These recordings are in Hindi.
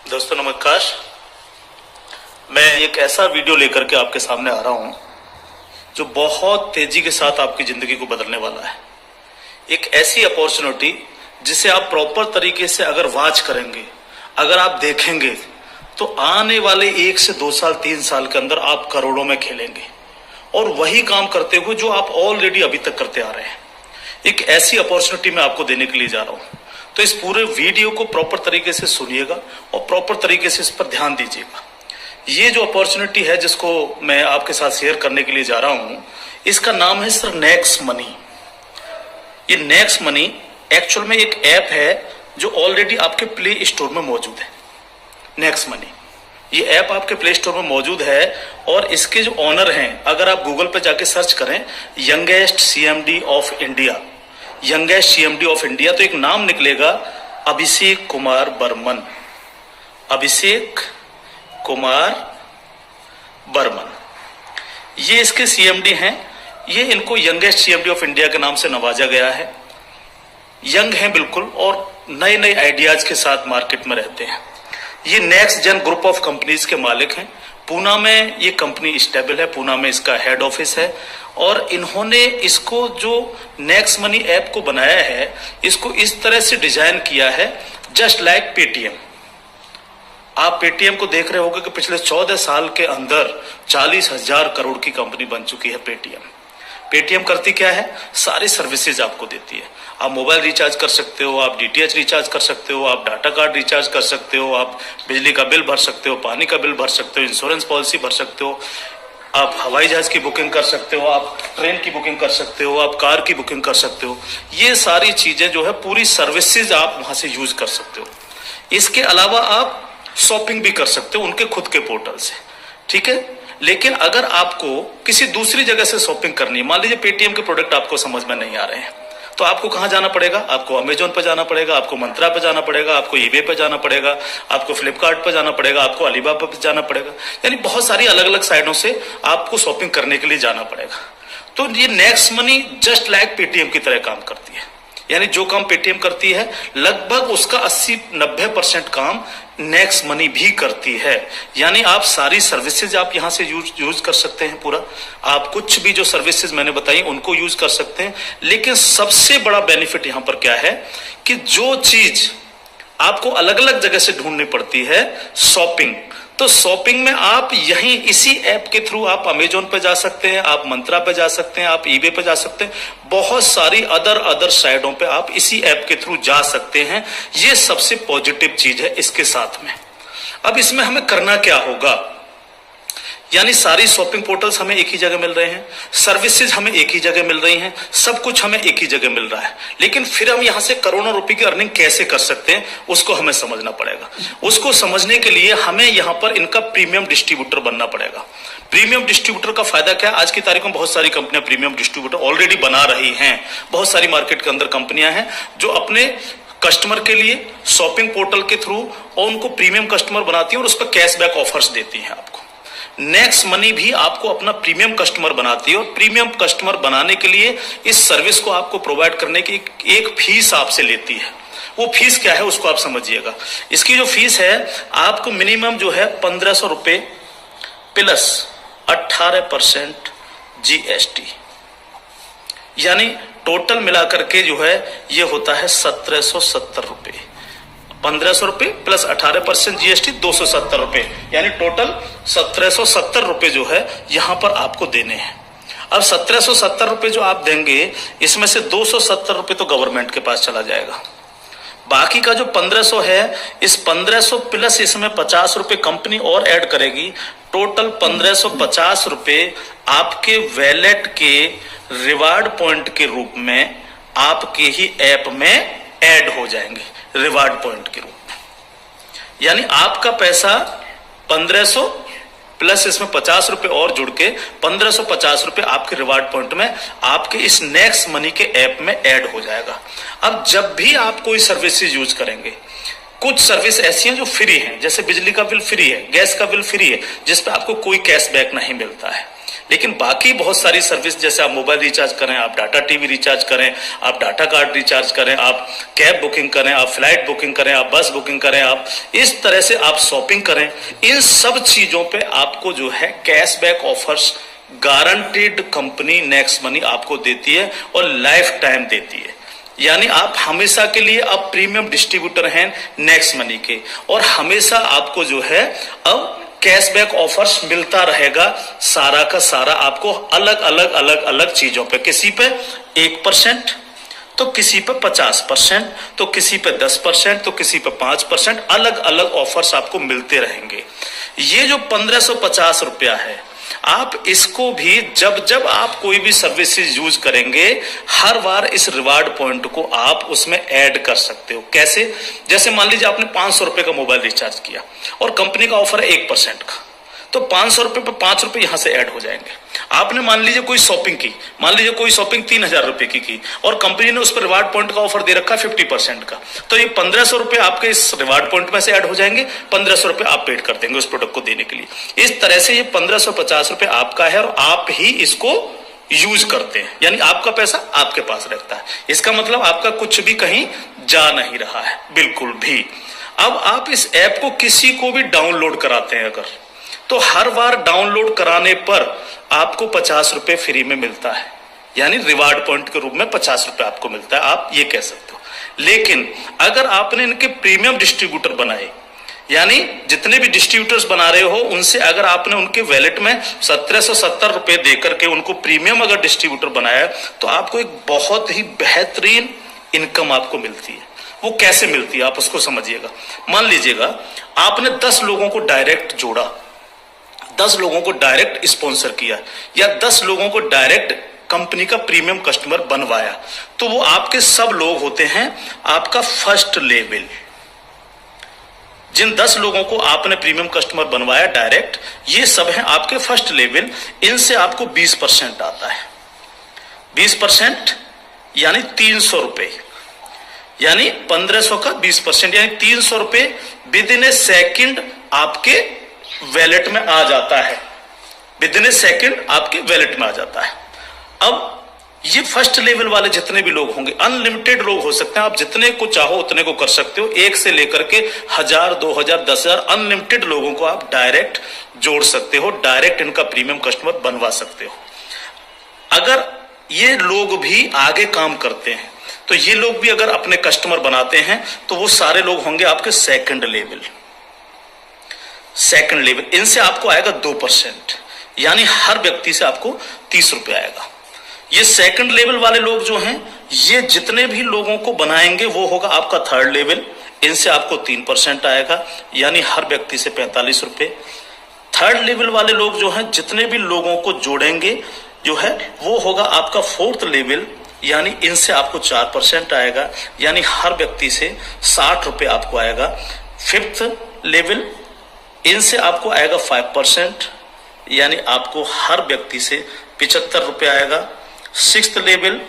दोस्तों नमस्कार। मैं एक ऐसा वीडियो लेकर के आपके सामने आ रहा हूं जो बहुत तेजी के साथ आपकी जिंदगी को बदलने वाला है। एक ऐसी अपॉर्चुनिटी जिसे आप प्रॉपर तरीके से अगर वॉच करेंगे, अगर आप देखेंगे तो आने वाले 1 से 2 साल 3 साल के अंदर आप करोड़ों में खेलेंगे और वही काम करते हुए जो आप ऑलरेडी अभी तक करते आ रहे हैं। एक ऐसी अपॉर्चुनिटी मैं आपको देने के लिए जा रहा हूं, तो इस पूरे वीडियो को प्रॉपर तरीके से सुनिएगा और प्रॉपर तरीके से इस पर ध्यान दीजिएगा। ये जो अपॉर्चुनिटी है जिसको मैं आपके साथ शेयर करने के लिए जा रहा हूं, इसका नाम है सर नेक्स्ट मनी। ये नेक्स्ट मनी एक्चुअल में एक ऐप है जो ऑलरेडी आपके प्ले स्टोर में मौजूद है। नेक्स्ट मनी ये ऐप आपके प्ले स्टोर में मौजूद है और इसके जो ऑनर हैं, अगर आप गूगल पे जाके सर्च करें youngest CMD of India, youngest CMD of India, तो एक नाम निकलेगा अभिषेक कुमार बर्मन। अभिषेक कुमार बर्मन ये इसके सीएमडी हैं। ये इनको यंगेस्ट सीएमडी ऑफ इंडिया के नाम से नवाजा गया है। यंग हैं बिल्कुल और नए नए आइडियाज के साथ मार्केट में रहते हैं। ये next gen group of companies के मालिक हैं। पूना में ये कंपनी स्टेबल है, पूना में इसका हेड ऑफिस है और इन्होंने इसको जो नेक्स्ट मनी ऐप को बनाया है, इसको इस तरह से डिजाइन किया है जस्ट लाइक पेटीएम। आप पेटीएम को देख रहे होंगे कि पिछले 14 साल के अंदर 40,000 करोड़ की कंपनी बन चुकी है पेटीएम। पेटीएम करती क्या है? सारी सर्विसेज आपको देती है। आप मोबाइल रिचार्ज कर सकते हो, आप डीटीएच रिचार्ज कर सकते हो, आप डाटा कार्ड रिचार्ज कर सकते हो, आप बिजली का बिल भर सकते हो, पानी का बिल भर सकते हो, इंश्योरेंस पॉलिसी भर सकते हो, आप हवाई जहाज की बुकिंग कर सकते हो, आप ट्रेन की बुकिंग कर सकते हो, आप कार की बुकिंग कर सकते हो। ये सारी चीजें जो है पूरी सर्विसेज आप वहां से यूज कर सकते हो। इसके अलावा आप शॉपिंग भी कर सकते हो उनके खुद के पोर्टल से, ठीक है। लेकिन अगर आपको किसी दूसरी जगह से शॉपिंग करनी है, मान लीजिए पेटीएम के प्रोडक्ट आपको समझ में नहीं आ रहे हैं, तो आपको कहां जाना पड़ेगा? आपको अमेजोन पे जाना पड़ेगा, आपको मंत्रा पे जाना पड़ेगा, आपको ईबे पे जाना पड़ेगा, आपको फ्लिपकार्ट पे जाना पड़ेगा, आपको अलीबाबा पे जाना पड़ेगा। यानी बहुत सारी अलग अलग साइटों से आपको शॉपिंग करने के लिए जाना पड़ेगा। तो ये next money just like Paytm की तरह काम करती है। यानी जो काम पेटीएम करती है लगभग उसका 80-90% काम नेक्स्ट मनी भी करती है। यानी आप सारी सर्विसेज आप यहां से यूज कर सकते हैं पूरा। आप कुछ भी जो सर्विसेज मैंने बताई उनको यूज कर सकते हैं। लेकिन सबसे बड़ा बेनिफिट यहां पर क्या है कि जो चीज आपको अलग अलग जगह से ढूंढनी पड़ती है, शॉपिंग, तो शॉपिंग में आप यहीं इसी ऐप के थ्रू आप अमेजोन पे जा सकते हैं, आप मंत्रा पे जा सकते हैं, आप ईबे पे जा सकते हैं, बहुत सारी अदर साइटों पे आप इसी ऐप के थ्रू जा सकते हैं। ये सबसे पॉजिटिव चीज है इसके साथ में। अब इसमें हमें करना क्या होगा? यानी सारी शॉपिंग पोर्टल्स हमें एक ही जगह मिल रहे हैं, सर्विसेज हमें एक ही जगह मिल रही हैं, सब कुछ हमें एक ही जगह मिल रहा है। लेकिन फिर हम यहां से करोड़ों रुपए की अर्निंग कैसे कर सकते हैं उसको हमें समझना पड़ेगा। उसको समझने के लिए हमें यहां पर इनका प्रीमियम डिस्ट्रीब्यूटर बनना पड़ेगा। प्रीमियम डिस्ट्रीब्यूटर का फायदा क्या है? आज की तारीख में बहुत सारी कंपनियां प्रीमियम डिस्ट्रीब्यूटर ऑलरेडी बना रही हैं। बहुत सारी मार्केट के अंदर कंपनियां हैं जो अपने कस्टमर के लिए शॉपिंग पोर्टल के थ्रू और उनको प्रीमियम कस्टमर बनाती हैं और उस पर कैशबैक ऑफर्स देती हैं आपको। नेक्स्ट मनी भी आपको अपना प्रीमियम कस्टमर बनाती है और प्रीमियम कस्टमर बनाने के लिए इस सर्विस को आपको प्रोवाइड करने की एक फीस आपसे लेती है। वो फीस क्या है उसको आप समझिएगा। इसकी जो फीस है आपको मिनिमम जो है 1,500 रुपए प्लस 18% जीएसटी, यानी टोटल मिलाकर के जो है ये होता है 1,770 रुपए। 1,500 रुपए प्लस 18% जीएसटी 270 रुपए, यानी टोटल 1,770 रुपए जो है यहां पर आपको देने हैं। अब 1,770 रुपए जो आप देंगे, इसमें से 270 रुपए तो गवर्नमेंट के पास चला जाएगा। बाकी का जो 1,500 है, इस 1,500 प्लस इसमें 50 रुपए कंपनी और ऐड करेगी। टोटल 1,550 रुपए आपके वैलेट के रिवार्ड पॉइंट के रूप में आपके ही ऐप में ऐड हो जाएंगे, रिवार्ड पॉइंट के रूप में। यानी आपका पैसा 1,500 प्लस इसमें 50 रुपए और जुड़ के 1,550 रुपए आपके रिवार्ड पॉइंट में आपके इस नेक्स्ट मनी के ऐप में ऐड हो जाएगा। अब जब भी आप कोई सर्विसेज यूज करेंगे, कुछ सर्विस ऐसी हैं जो फ्री हैं, जैसे बिजली का बिल फ्री है, गैस का बिल फ्री है, जिस पे आपको कोई कैशबैक नहीं मिलता है। लेकिन बाकी बहुत सारी सर्विस, जैसे आप मोबाइल रिचार्ज करें, आप डाटा टीवी रिचार्ज करें, आप डाटा कार्ड रिचार्ज करें, आप कैब बुकिंग करें, आप फ्लाइट बुकिंग करें, आप बस बुकिंग करें, आप इस तरह से आप शॉपिंग करें, इन सब चीजों पे आपको जो है cashback offers guaranteed company next money आपको देती है और लाइफ टाइम देती है। यानी आप हमेशा के लिए अब प्रीमियम डिस्ट्रीब्यूटर हैं नेक्स्ट मनी के, और हमेशा आपको जो है अब कैशबैक ऑफर्स मिलता रहेगा, सारा का सारा आपको अलग अलग अलग अलग चीजों पे, किसी पे 1%, तो किसी पे 50%, तो किसी पे 10%, तो किसी पे 5%, अलग अलग ऑफर्स आपको मिलते रहेंगे। ये जो 1550 रुपया है, आप इसको भी जब जब आप कोई भी सर्विसेज यूज करेंगे, हर बार इस रिवार्ड पॉइंट को आप उसमें ऐड कर सकते हो। कैसे? जैसे मान लीजिए आपने 500 रुपए का मोबाइल रिचार्ज किया और कंपनी का ऑफर है 1% का, तो 500 रुपए पे 5 रुपए यहां से ऐड हो जाएंगे। आपने मान लीजिए कोई शॉपिंग की, मान लीजिए कोई शॉपिंग 3000 रुपए की और कंपनी ने उस पर रिवार्ड पॉइंट का ऑफर दे रखा 50% का, तो ये 1500 रुपए आपके इस रिवार्ड पॉइंट में से ऐड हो जाएंगे, 1500 रुपए आप पेड कर देंगे उस प्रोडक्ट को देने के लिए। इस तरह से ये 1550 रुपए आपका है और आप ही इसको यूज करते हैं, यानी आपका पैसा आपके पास रहता है। इसका मतलब आपका कुछ भी कहीं जा नहीं रहा है, बिल्कुल भी। अब आप इस ऐप को किसी को भी डाउनलोड कराते हैं अगर, तो हर बार डाउनलोड कराने पर आपको 50 रुपए फ्री में मिलता है, यानी रिवार्ड पॉइंट के रूप में 50 रुपए आपको मिलता है, आप ये कह सकते हो। लेकिन अगर आपने इनके प्रीमियम डिस्ट्रीब्यूटर बनाए, यानी जितने भी डिस्ट्रीब्यूटर्स बना रहे हो उनसे अगर आपने उनके वैलेट में 1770 रुपए देकर के उनको प्रीमियम अगर डिस्ट्रीब्यूटर बनाया, तो आपको एक बहुत ही बेहतरीन इनकम आपको मिलती है। वो कैसे मिलती है आप उसको समझिएगा। मान लीजिएगा आपने 10 लोगों को डायरेक्ट जोड़ा, 10 लोगों को डायरेक्ट स्पॉन्सर किया, या 10 लोगों को डायरेक्ट कंपनी का प्रीमियम कस्टमर बनवाया, तो वो आपके सब लोग होते हैं आपका फर्स्ट लेवल। जिन 10 लोगों को आपने प्रीमियम कस्टमर बनवाया डायरेक्ट, ये सब हैं आपके फर्स्ट लेवल। इनसे आपको 20% आता है। 20% यानी 300 रुपए, यानी 1500 का 20%, यानी 300 रुपए विद इन ए सेकेंड आपके वैलेट में आ जाता है। विद इन ए सेकेंड आपके वैलेट में आ जाता है। अब ये फर्स्ट लेवल वाले जितने भी लोग होंगे, अनलिमिटेड लोग हो सकते हैं, आप जितने को चाहो उतने को कर सकते हो, 1 से लेकर के 1000, 2000, 10,000 अनलिमिटेड लोगों को आप डायरेक्ट जोड़ सकते हो, डायरेक्ट इनका प्रीमियम कस्टमर बनवा सकते हो। अगर ये लोग भी आगे काम करते हैं, तो ये लोग भी अगर अपने कस्टमर बनाते हैं, तो वो सारे लोग होंगे आपके सेकंड लेवल। सेकंड लेवल, इनसे आपको आएगा 2%, यानी हर व्यक्ति से आपको 30 रुपए आएगा। ये सेकंड लेवल वाले लोग जो हैं, ये जितने भी लोगों को बनाएंगे वो होगा आपका थर्ड लेवल। इनसे आपको 3% आएगा, यानी हर व्यक्ति से 45 रुपए। थर्ड लेवल वाले लोग जो हैं, जितने भी लोगों को जोड़ेंगे जो है, वो होगा आपका फोर्थ लेवल, यानी इनसे आपको 4% आएगा, यानी हर व्यक्ति से 60 रुपए आपको आएगा। फिफ्थ लेवल, इनसे आपको आएगा 5%, यानी आपको हर व्यक्ति से 75 रुपए आएगा। सिक्स्थ लेवल,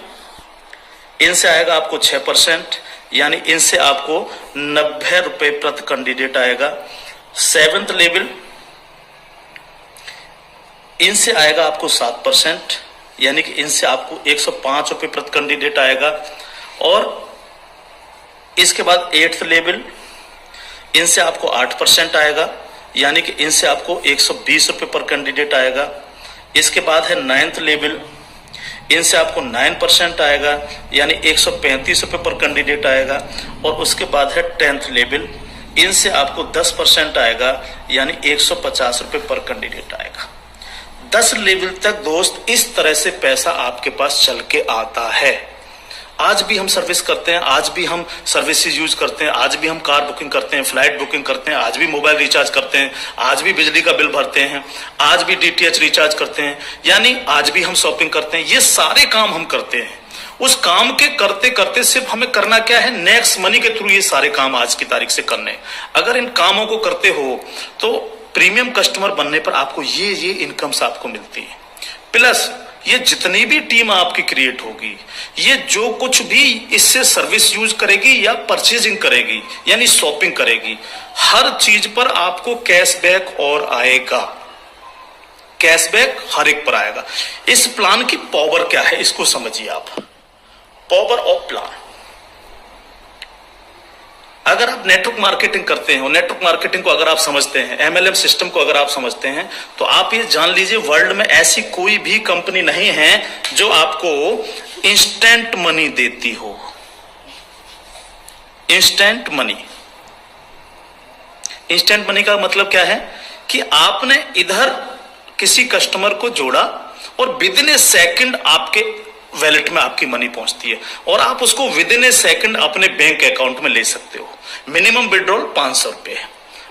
इनसे आएगा आपको 6%, यानी इनसे आपको 90 रुपए प्रति कैंडिडेट आएगा। सेवेंथ लेवल, इनसे आएगा आपको 7%, यानी कि इनसे आपको 105 रुपए प्रति कैंडिडेट आएगा। और इसके बाद 8th लेवल, इनसे आपको 8% आएगा, यानी कि इनसे आपको 120 रुपए पर कैंडिडेट आएगा। इसके बाद है 9th लेवल, इनसे आपको 9% आएगा, यानी 135 रुपए पर कैंडिडेट आएगा। और उसके बाद है 10th लेवल, इनसे आपको 10% आएगा, यानी 150 रुपए पर कैंडिडेट आएगा। 10 लेवल तक दोस्त इस तरह से पैसा आपके पास चल के आता है। आज भी हम सर्विस करते हैं, आज भी हम सर्विसेज यूज करते हैं, आज भी हम कार बुकिंग करते हैं, फ्लाइट बुकिंग करते हैं, आज भी मोबाइल रिचार्ज करते हैं, आज भी बिजली का बिल भरते हैं, आज भी डीटीएच रिचार्ज करते हैं, यानी आज भी हम शॉपिंग करते हैं। ये सारे काम हम करते हैं। उस काम के करते करते सिर्फ हमें करना क्या है, नेक्स्ट मनी के थ्रू ये सारे काम आज की तारीख से करने। अगर इन कामों को करते हो तो प्रीमियम कस्टमर बनने पर आपको ये इनकम्स आपको मिलती है। प्लस ये जितनी भी टीम आपकी क्रिएट होगी, ये जो कुछ भी इससे सर्विस यूज करेगी या परचेजिंग करेगी, यानी शॉपिंग करेगी, हर चीज पर आपको कैशबैक और आएगा। कैशबैक हर एक पर आएगा। इस प्लान की पावर क्या है इसको समझिए आप। पावर ऑफ प्लान, अगर आप नेटवर्क मार्केटिंग करते हैं और नेटवर्क मार्केटिंग को अगर आप समझते हैं, एमएलएम सिस्टम को अगर आप समझते हैं, तो आप ये जान लीजिए वर्ल्ड में ऐसी कोई भी कंपनी नहीं है जो आपको इंस्टेंट मनी देती हो। इंस्टेंट मनी, इंस्टेंट मनी का मतलब क्या है कि आपने इधर किसी कस्टमर को जोड़ा और विद इन ए सेकंड आपके वैलेट में आपकी मनी पहुंचती है और आप उसको विद इन ए सेकंड अपने बैंक अकाउंट में ले सकते हो। मिनिमम विड्रॉल 500 रुपए है।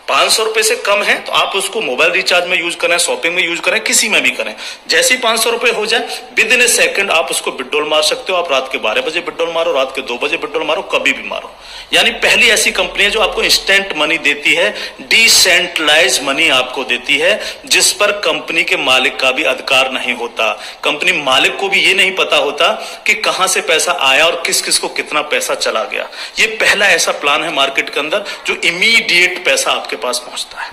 500 रुपए से कम है तो आप उसको मोबाइल रिचार्ज में यूज करें, शॉपिंग में यूज करें, किसी में भी करें। जैसे ही 500 रुपए हो जाए विद इन ए सेकंड आप उसको विड्रॉल मार सकते हो। आप रात के 12 बजे विड्रॉल मारो, रात के 2 बजे विड्रॉल मारो, कभी भी मारो। यानी पहली ऐसी कंपनी है जो आपको इंस्टेंट मनी देती है, डिसेंट्रलाइज मनी आपको देती है, जिस पर कंपनी के मालिक का भी अधिकार नहीं होता। कंपनी मालिक को भी ये नहीं पता होता कि कहां से पैसा आया और किस किस को कितना पैसा चला गया। ये पहला ऐसा प्लान है मार्केट के अंदर जो इमीडिएट पैसा आपके पास पहुंचता है।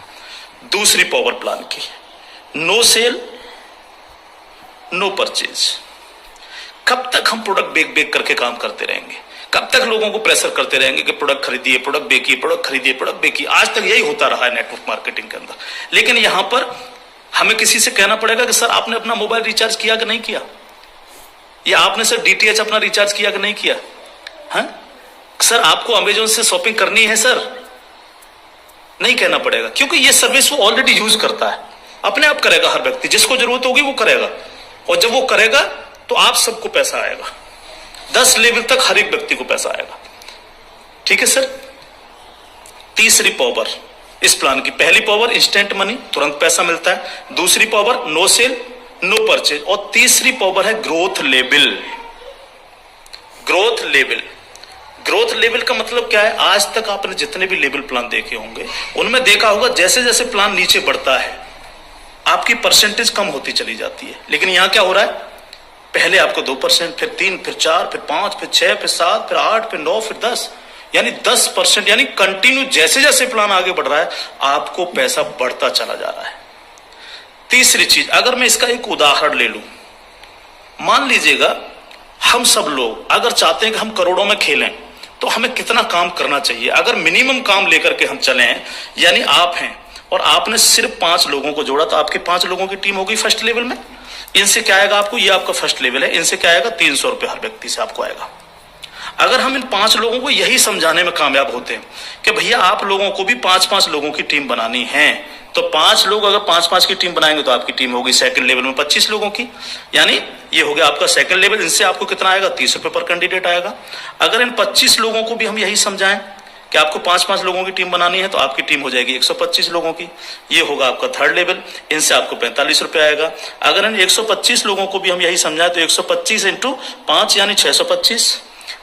दूसरी पावर प्लान की, नो सेल नो परचेज। कब तक हम प्रोडक्ट बेक बेक करके काम करते रहेंगे? कब तक लोगों को प्रेशर करते रहेंगे कि प्रोडक्ट खरीदिए, प्रोडक्ट बेचिए, प्रोडक्ट खरीदिए, प्रोडक्ट बेचिए? आज तक यही होता रहा है नेटवर्क मार्केटिंग के अंदर। लेकिन यहां पर हमें किसी से कहना पड़ेगा कि सर आपने अपना मोबाइल रिचार्ज किया कि नहीं किया, या आपने सर डीटीएच अपना रिचार्ज किया कि नहीं किया? हाँ सर आपको अमेजोन से शॉपिंग करनी है सर, नहीं कहना पड़ेगा, क्योंकि ये सर्विस वो ऑलरेडी यूज करता है। अपने आप करेगा, हर व्यक्ति जिसको जरूरत होगी वो करेगा, और जब वो करेगा तो आप सबको पैसा आएगा। 10 लेवल तक हर एक व्यक्ति को पैसा आएगा। ठीक है सर। तीसरी पावर इस प्लान की, पहली पावर इंस्टेंट मनी, तुरंत पैसा मिलता है। दूसरी power no sale no purchase, और तीसरी पावर है growth level. Growth level, growth level का मतलब क्या है? आज तक आपने जितने भी लेवल प्लान देखे होंगे उनमें देखा होगा जैसे जैसे प्लान नीचे बढ़ता है आपकी परसेंटेज कम होती चली जाती है। लेकिन यहां क्या हो रहा है? पहले आपको 2%, फिर 3, फिर 4, फिर 5, फिर 6, फिर 7, फिर 8, फिर 9, फिर 10, यानी 10%, यानी कंटिन्यू जैसे जैसे प्लान आगे बढ़ रहा है आपको पैसा बढ़ता चला जा रहा है। तीसरी चीज, अगर मैं इसका एक उदाहरण ले लूं, मान लीजिएगा हम सब लोग अगर चाहते हैं कि हम करोड़ों में खेलें तो हमें कितना काम करना चाहिए? अगर मिनिमम काम लेकर के हम चलें, यानी आप हैं और आपने सिर्फ 5 लोगों को जोड़ा तो आपके 5 लोगों की टीम होगी फर्स्ट लेवल में। इनसे क्या आएगा आपको? ये आपका फर्स्ट लेवल है, इनसे क्या आएगा? 300 रुपए हर व्यक्ति से आपको आएगा। अगर हम इन 5 लोगों को यही समझाने में कामयाब होते हैं कि भैया आप लोगों को भी 5-5 लोगों की टीम बनानी है, तो 5 लोग अगर 5-5 की टीम बनाएंगे तो आपकी टीम होगी सेकंड लेवल में 25 लोगों की, यानी ये हो गया आपका सेकंड लेवल। इनसे आपको कितना आएगा? 30 रुपए पर कैंडिडेट आएगा। अगर इन 25 लोगों को भी हम यही समझाएं कि आपको 5-5 लोगों की टीम बनानी है तो आपकी टीम हो जाएगी 125 लोगों की, ये होगा आपका थर्ड लेवल। इनसे आपको 45 रुपए आएगा। अगर इन 125 लोगों को भी हम यही समझाएं तो 125 इंटू 5 यानी 625,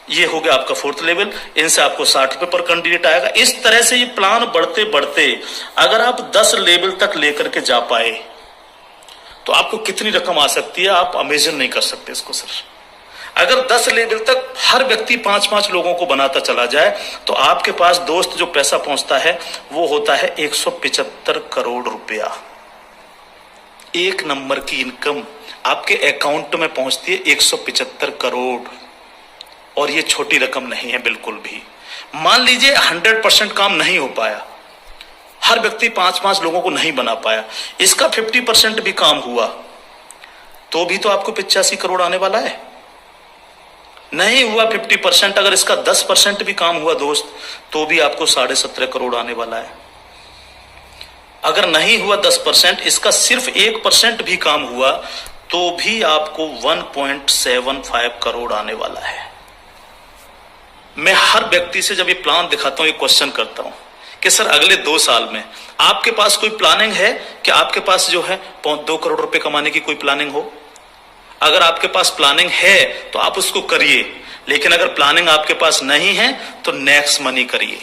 ये हो गया आपका फोर्थ लेवल। इनसे आपको 60 रुपए पर कैंडिडेट आएगा। इस तरह से ये प्लान बढ़ते बढ़ते अगर आप 10 लेवल तक लेकर के जा पाए तो आपको कितनी रकम आ सकती है आप इमेजिन नहीं कर सकते इसको सर। अगर 10 लेवल तक हर व्यक्ति 5-5 लोगों को बनाता चला जाए तो आपके पास दोस्त जो पैसा पहुंचता है वो होता है 175 करोड़ रुपया। एक नंबर की इनकम आपके अकाउंट में पहुंचती है 175 करोड़, और ये छोटी रकम नहीं है बिल्कुल भी। मान लीजिए 100% काम नहीं हो पाया, हर व्यक्ति 5-5 लोगों को नहीं बना पाया, इसका 50% भी काम हुआ तो भी तो आपको 85 करोड़ आने वाला है। नहीं हुआ 50%, अगर इसका 10% भी काम हुआ दोस्त तो भी आपको 17.5 करोड़ आने वाला है। अगर नहीं हुआ 10%, इसका सिर्फ 1% भी काम हुआ तो भी आपको 1.75 करोड़ आने वाला है। मैं हर व्यक्ति से जब ये प्लान दिखाता हूं, ये क्वेश्चन करता हूं कि सर अगले 2 साल में आपके पास कोई प्लानिंग है कि आपके पास जो है 2 करोड़ रुपए कमाने की कोई प्लानिंग हो? अगर आपके पास प्लानिंग है तो आप उसको करिए, लेकिन अगर प्लानिंग आपके पास नहीं है तो नेक्स्ट मनी करिए,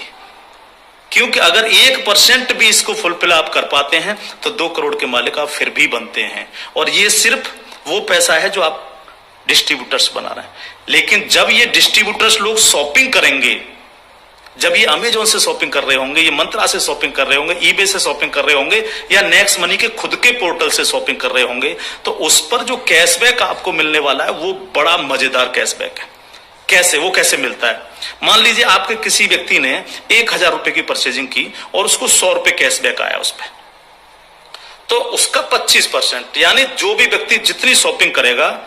क्योंकि अगर 1% भी इसको फुलफिल आप कर पाते हैं तो 2 करोड़ के मालिक आप फिर भी बनते हैं। और ये सिर्फ वो पैसा है जो आप डिस्ट्रीब्यूटर्स बना रहे हैं। लेकिन जब ये डिस्ट्रीब्यूटर्स लोग शॉपिंग करेंगे जब ये अमेजोन से शॉपिंग कर रहे होंगे, ये मंत्रा से शॉपिंग कर रहे होंगे, ईबे से शॉपिंग कर रहे होंगे, या नेक्स्ट मनी के खुद के पोर्टल से शॉपिंग कर रहे होंगे, तो उस पर जो कैशबैक आपको मिलने वाला है वो बड़ा मजेदार कैशबैक है। कैसे, वो कैसे मिलता है? मान लीजिए आपके किसी व्यक्ति ने 1000 रुपए की परचेजिंग की और उसको 100 रुपए कैशबैक आया उस पर, तो उसका 25%, यानी जो भी व्यक्ति जितनी शॉपिंग करेगा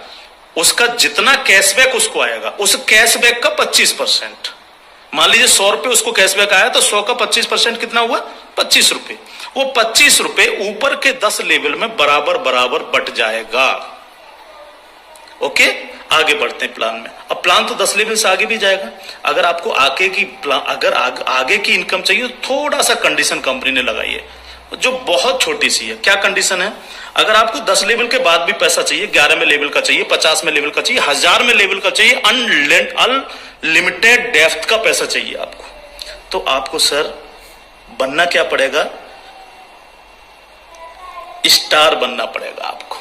उसका जितना कैशबैक उसको आएगा, उस कैशबैक का 25%। मान लीजिए 100 रुपए उसको कैशबैक आया, तो 100 का 25% कितना हुआ? 25 रुपए। वो 25 रुपए ऊपर के 10 लेवल में बराबर बराबर बट जाएगा। ओके, आगे बढ़ते हैं प्लान में। अब प्लान तो 10 लेवल से आगे भी जाएगा। अगर आपको आगे की इनकम चाहिए तो थोड़ा सा कंडीशन कंपनी ने लगाई है जो बहुत छोटी सी है। क्या कंडीशन है? अगर आपको 10 लेवल के बाद भी पैसा चाहिए, 11 में लेवल का चाहिए, 50 में लेवल का चाहिए, 1000 में लेवल का चाहिए, अनलिमिटेड डेप्थ का पैसा चाहिए आपको, तो आपको सर बनना क्या पड़ेगा? स्टार बनना पड़ेगा आपको।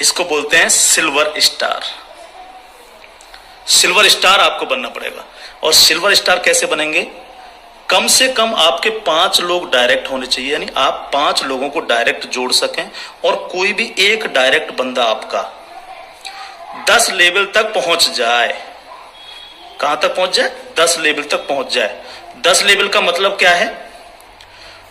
इसको बोलते हैं सिल्वर स्टार। सिल्वर स्टार आपको बनना पड़ेगा। और सिल्वर स्टार कैसे बनेंगे? कम से कम आपके 5 लोग डायरेक्ट होने चाहिए, यानी आप 5 लोगों को डायरेक्ट जोड़ सकें, और कोई भी एक डायरेक्ट बंदा आपका 10 लेवल तक पहुंच जाए। कहां तक पहुंच जाए? 10 लेवल तक पहुंच जाए। 10 लेवल का मतलब क्या है?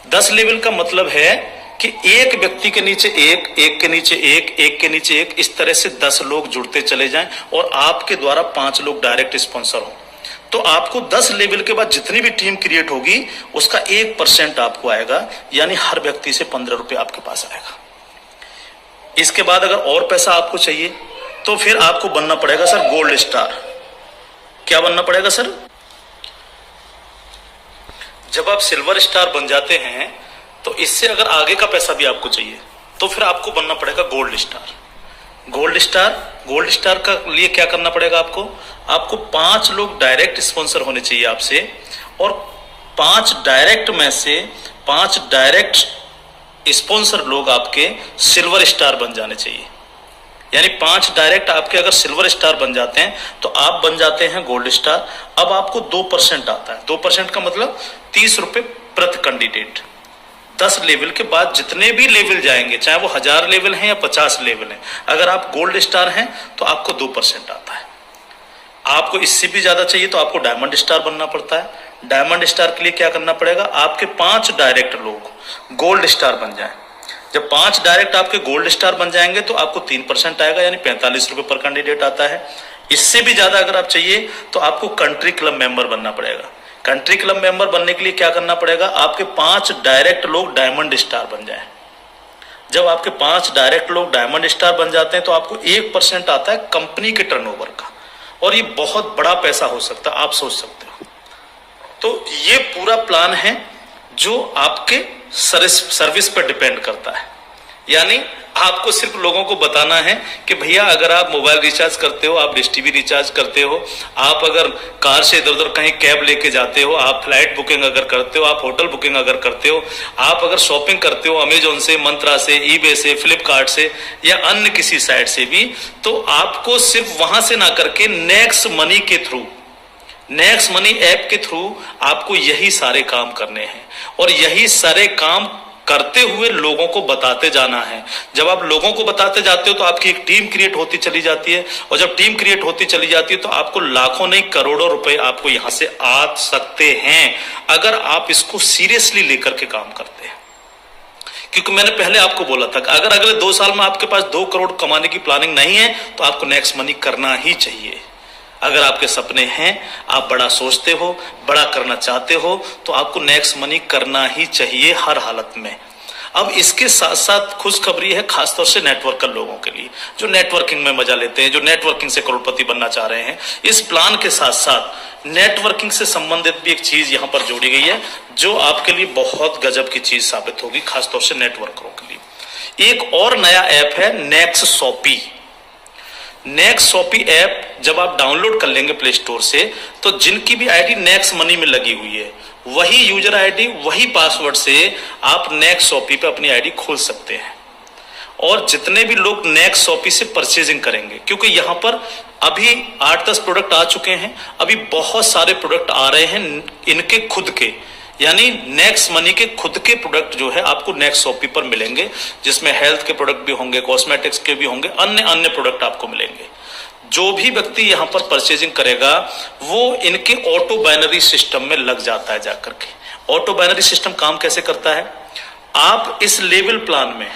10 लेवल का मतलब है कि एक व्यक्ति के नीचे एक, एक के नीचे एक, एक के नीचे एक, इस तरह से 10 लोग जुड़ते चले जाएं और आपके द्वारा 5 लोग डायरेक्ट स्पॉन्सर हो। तो आपको 10 लेवल के बाद जितनी भी टीम क्रिएट होगी उसका 1% आपको आएगा, यानी हर व्यक्ति से 15 रुपए आपके पास आएगा। इसके बाद अगर और पैसा आपको चाहिए तो फिर आपको बनना पड़ेगा सर गोल्ड स्टार। क्या बनना पड़ेगा सर? जब आप सिल्वर स्टार बन जाते हैं तो इससे अगर आगे का पैसा भी आपको चाहिए तो फिर आपको बनना पड़ेगा गोल्ड स्टार। गोल्ड स्टार का लिए क्या करना पड़ेगा आपको 5 लोग डायरेक्ट स्पॉन्सर होने चाहिए आपसे, और 5 डायरेक्ट में से 5 डायरेक्ट स्पॉन्सर लोग आपके सिल्वर स्टार बन जाने चाहिए। यानी 5 डायरेक्ट आपके अगर सिल्वर स्टार बन जाते हैं तो आप बन जाते हैं गोल्ड स्टार। अब आपको 2% आता है। 2% का मतलब 30 रुपए प्रति कैंडिडेट। 10 लेवल के बाद जितने भी लेवल जाएंगे, चाहे वो 1000 लेवल हैं या 50 लेवल हैं, अगर आप गोल्ड स्टार हैं तो आपको 2% आता है। आपको इससे भी ज्यादा चाहिए तो आपको डायमंड स्टार बनना पड़ता है। डायमंड स्टार के लिए क्या करना पड़ेगा? आपके 5 डायरेक्ट लोग गोल्ड स्टार बन जाएं। जब 5 डायरेक्ट आपके गोल्ड स्टार बन जाएंगे तो आपको 3% आएगा, यानी 45 रुपए पर कैंडिडेट आता है। इससे भी ज्यादा अगर आप चाहिए तो आपको कंट्री क्लब मेंबर बनना पड़ेगा। कंट्री क्लब मेंबर बनने के लिए क्या करना पड़ेगा? आपके 5 डायरेक्ट लोग डायमंड स्टार बन जाएं। जब आपके 5 डायरेक्ट लोग डायमंड स्टार बन जाते हैं तो आपको 1% आता है कंपनी के टर्नओवर का, और ये बहुत बड़ा पैसा हो सकता है, आप सोच सकते हो। तो ये पूरा प्लान है जो आपके सर्विस पर डिपेंड करता है। यानी आपको सिर्फ लोगों को बताना है कि भैया अगर आप मोबाइल रिचार्ज करते हो, आप डिश टीवी रिचार्ज करते हो, आप अगर कार से इधर उधर कहीं कैब लेके जाते हो, आप फ्लाइट बुकिंग अगर करते हो, आप होटल बुकिंग अगर करते हो, आप अगर शॉपिंग करते हो अमेजोन से, मंत्रा से, ईबे से, फ्लिपकार्ट से या अन्य किसी साइट से भी, तो आपको सिर्फ वहां से ना करके नेक्स्ट मनी के थ्रू, नेक्स्ट मनी ऐप के थ्रू आपको यही सारे काम करने हैं, और यही सारे काम करते हुए लोगों को बताते जाना है। जब आप लोगों को बताते जाते हो तो आपकी एक टीम क्रिएट होती चली जाती है, और जब टीम क्रिएट होती चली जाती है तो आपको लाखों नहीं करोड़ों रुपए आपको यहां से आ सकते हैं, अगर आप इसको सीरियसली लेकर के काम करते हैं। क्योंकि मैंने पहले आपको बोला था कि अगर अगले 2 साल में आपके पास 2 करोड़ कमाने की प्लानिंग नहीं है तो आपको नेक्स्ट मनी करना ही चाहिए। अगर आपके सपने हैं, आप बड़ा सोचते हो, बड़ा करना चाहते हो, तो आपको नेक्स्ट मनी करना ही चाहिए हर हालत में। अब इसके साथ साथ खुशखबरी है खासतौर से नेटवर्कर लोगों के लिए, जो नेटवर्किंग में मजा लेते हैं, जो नेटवर्किंग से करोड़पति बनना चाह रहे हैं। इस प्लान के साथ साथ नेटवर्किंग से संबंधित भी एक चीज यहां पर जोड़ी गई है जो आपके लिए बहुत गजब की चीज साबित होगी, खासतौर से नेटवर्करों के लिए। एक और नया ऐप है next shoppy. Next shoppy app जब आप डाउनलोड कर लेंगे प्ले स्टोर से, तो जिनकी भी आईडी नेक्स्ट मनी में लगी हुई है, वही यूजर आईडी, वही पासवर्ड से आप नेक्स्ट शॉपी पे अपनी आईडी खोल सकते हैं। और जितने भी लोग नेक्स्ट शॉपी से परचेजिंग करेंगे, क्योंकि यहां पर अभी 8-10 प्रोडक्ट आ चुके हैं, अभी बहुत सारे प्रोडक्ट आ रहे हैं इनके खुद के, यानी नेक्स्ट मनी के खुद के प्रोडक्ट जो है आपको नेक्स्ट शॉपी पर मिलेंगे, जिसमें हेल्थ के प्रोडक्ट भी होंगे, कॉस्मेटिक्स के भी होंगे, अन्य अन्य प्रोडक्ट आपको मिलेंगे। जो भी व्यक्ति यहां पर परचेजिंग करेगा वो इनके ऑटो बाइनरी सिस्टम में लग जाता है जाकर के। ऑटो बाइनरी सिस्टम काम कैसे करता है, आप इस लेवल प्लान में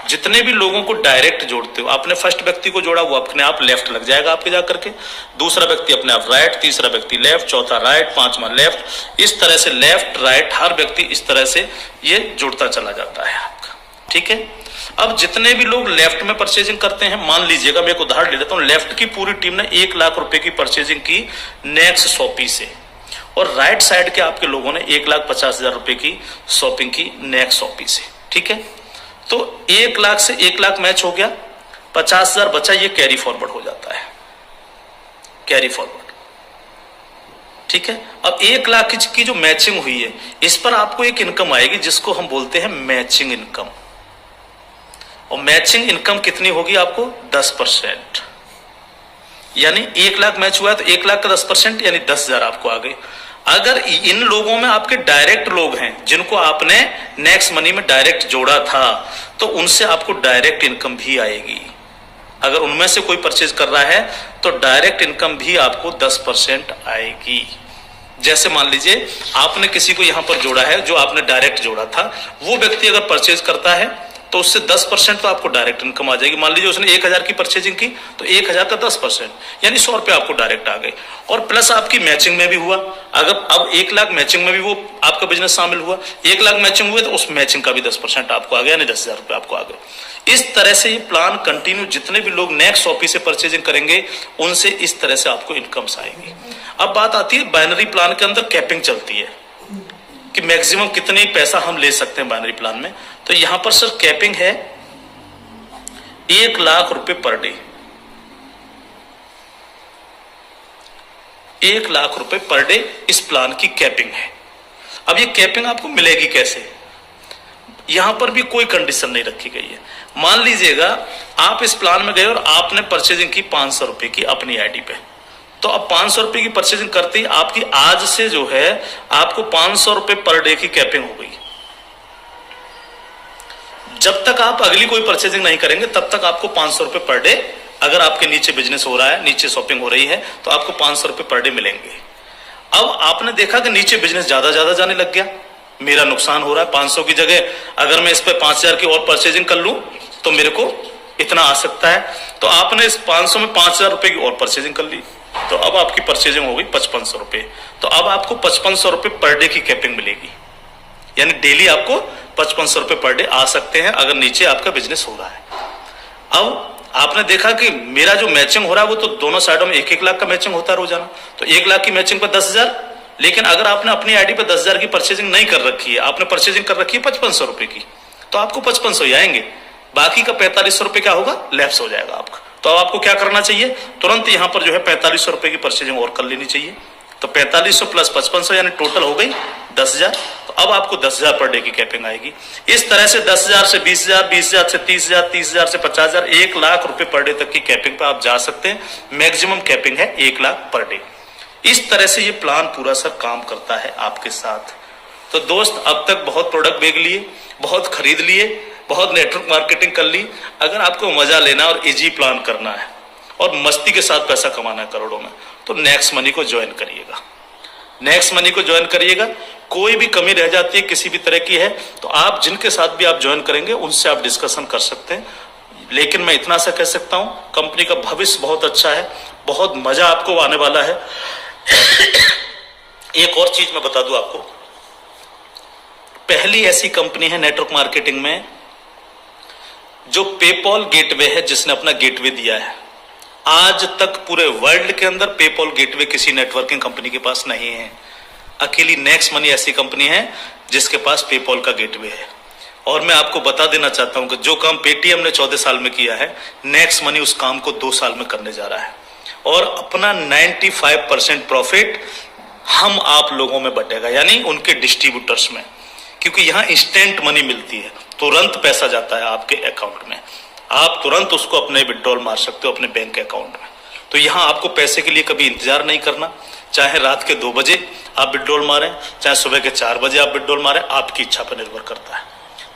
जितने भी लोगों को डायरेक्ट जोड़ते हो, आपने फर्स्ट व्यक्ति को जोड़ा, वो अपने आप लेफ्ट लग जाएगा आपके जाकर के, दूसरा व्यक्ति अपने आप राइट, तीसरा व्यक्ति लेफ्ट, चौथा राइट, पांचवा लेफ्ट, इस तरह से लेफ्ट राइट हर व्यक्ति इस तरह से ये जुड़ता चला जाता है आपका। ठीक है, अब जितने भी लोग लेफ्ट में परचेजिंग करते हैं, मान लीजिएगा मैं एक उदाहरण ले लेता हूं, लेफ्ट की पूरी टीम ने 1 लाख रुपए की परचेजिंग की नेक्स्ट शॉपी से, और राइट साइड के आपके लोगों ने 1,50,000 रुपए की शॉपिंग की नेक्स्ट शॉपी से। ठीक है, तो 1 लाख से 1 लाख मैच हो गया, 50,000 बचा, ये कैरी फॉरवर्ड हो जाता है, कैरी फॉरवर्ड। ठीक है, अब 1 लाख की जो मैचिंग हुई है, इस पर आपको एक इनकम आएगी जिसको हम बोलते हैं मैचिंग इनकम। और मैचिंग इनकम कितनी होगी आपको, 10%, यानी 1 लाख मैच हुआ है तो 1 लाख का 10% यानी 10,000 आपको आ गई। अगर इन लोगों में आपके डायरेक्ट लोग हैं जिनको आपने नेक्स्ट मनी में डायरेक्ट जोड़ा था, तो उनसे आपको डायरेक्ट इनकम भी आएगी। अगर उनमें से कोई परचेज कर रहा है तो डायरेक्ट इनकम भी आपको 10% आएगी। जैसे मान लीजिए आपने किसी को यहां पर जोड़ा है, जो आपने डायरेक्ट जोड़ा था, वो व्यक्ति अगर परचेज करता है तो उससे 10% तो आपको डायरेक्ट इनकम आ जाएगी। मान लीजिए उसने 1,000 की परचेजिंग की तो 1,000 का 10% यानी 100 रुपए आपको डायरेक्ट आ गए, और प्लस आपकी मैचिंग में भी हुआ। अगर अब 1 लाख मैचिंग में भी वो आपका बिजनेस शामिल हुआ, 1 लाख मैचिंग हुए तो उस मैचिंग का भी 10% आपको आ गया, यानी 10,000 रुपए आपको आ गए। इस तरह से ये प्लान कंटिन्यू, जितने भी लोग नेक्स्ट शॉपी से परचेजिंग करेंगे उनसे इस तरह से आपको इनकम्स आएंगी। अब बात आती है बाइनरी प्लान के अंदर कैपिंग चलती है कि मैक्सिमम कितने पैसा हम ले सकते हैं बाइनरी प्लान में। तो यहां पर सर कैपिंग है 1 लाख रुपए पर डे, 1 लाख रुपए पर डे इस प्लान की कैपिंग है। अब ये कैपिंग आपको मिलेगी कैसे, यहां पर भी कोई कंडीशन नहीं रखी गई है। मान लीजिएगा आप इस प्लान में गए और आपने परचेजिंग की 500 रुपए की अपनी आईडी पे, तो अब 500 रुपए की परचेजिंग करते ही आपकी आज से जो है आपको 500 रुपए पर डे की कैपिंग हो गई। जब तक आप अगली कोई परचेजिंग नहीं करेंगे तब तक आपको 500 रुपए पर डे, अगर आपके नीचे बिजनेस हो रहा है, नीचे शॉपिंग हो रही है, तो आपको 500 रुपए पर डे मिलेंगे। अब आपने देखा कि नीचे बिजनेस ज्यादा जाने लग गया, मेरा नुकसान हो रहा है, 500 की जगह अगर मैं इस पे 5,000 की और परचेजिंग कर लूं तो मेरे को इतना आ सकता है, तो आपने इस 500 में 5,000 रुपए की और परचेजिंग कर ली, तो अब आपकी परचेजिंग हो गई 5500 रुपए। तो अब आपको 5500 रुपए पर डे की कैपिंग मिलेगी, यानी डेली आपको 5500 रुपए पर डे आ सकते हैं अगर नीचे आपका बिजनेस हो रहा है। अब आपने देखा कि मेरा जो मैचिंग हो रहा है वो तो दोनों साइडों में 1-1 लाख का मैचिंग होता है रोजाना, तो 1 लाख की मैचिंग पर 10,000। लेकिन अगर आपने अपनी आईडी पर 10,000 की परचेजिंग नहीं कर रखी है, आपने परचेजिंग कर रखी है 5500 रुपए की, तो आपको 5500 ही आएंगे, बाकी का 4500 रुपए क्या होगा, लैप्स हो जाएगा आपका। तो अब आपको क्या करना चाहिए, तुरंत यहां पर जो है 4500 रुपए की परचेजिंग और कर लेनी चाहिए। तो 4500 प्लस 5500 यानी टोटल हो गई 10,000। तो अब आपको 10,000 पर डे की कैपिंग आएगी। इस तरह से 10,000 से 20,000, 20,000 से 30,000, 30,000 से 50,000, 1 लाख रुपए पर डे तक की कैपिंग पे आप जा सकते हैं। मैक्सिमम कैपिंग है 1 लाख पर डे। इस तरह से ये प्लान पूरा सर काम करता है आपके साथ। तो दोस्त, अब तक बहुत प्रोडक्ट बेच लिए, बहुत खरीद लिए, बहुत नेटवर्क मार्केटिंग कर ली। अगर आपको मजा लेना और इजी प्लान करना है और मस्ती के साथ पैसा कमाना है करोड़ों में, तो नेक्स्ट मनी को ज्वाइन करिएगा। नेक्स्ट मनी को ज्वाइन करिएगा। कोई भी कमी रह जाती है किसी भी तरह की है तो आप जिनके साथ भी आप ज्वाइन करेंगे उनसे आप डिस्कशन कर सकते हैं। लेकिन मैं इतना सा कह सकता हूं, कंपनी का भविष्य बहुत अच्छा है, बहुत मजा आपको आने वाला है। एक और चीज मैं बता दूं आपको, पहली ऐसी कंपनी है नेटवर्क मार्केटिंग में जो पेपॉल गेटवे है, जिसने अपना गेटवे दिया है। आज तक पूरे वर्ल्ड के अंदर पेपॉल गेटवे किसी नेटवर्किंग कंपनी के पास नहीं है। अकेली नेक्स्ट मनी ऐसी कंपनी है जिसके पास पेपॉल का गेटवे है। और मैं आपको बता देना चाहता हूं कि जो काम पेटीएम ने 14 साल में किया है, नेक्स्ट मनी उस काम को 2 साल में करने जा रहा है। और अपना 95% प्रॉफिट हम आप लोगों में बटेगा, यानी उनके डिस्ट्रीब्यूटर्स में, क्योंकि यहां इंस्टेंट मनी मिलती है, तुरंत पैसा जाता है आपके अकाउंट में। आप तुरंत उसको अपने विड्रॉल मार सकते हो अपने बैंक अकाउंट में। तो यहाँ आपको पैसे के लिए कभी इंतजार नहीं करना, चाहे रात के 2 बजे आप विड्रॉल मारें, चाहे सुबह के 4 बजे आप विड्रॉल मारें, आपकी इच्छा पर निर्भर करता है।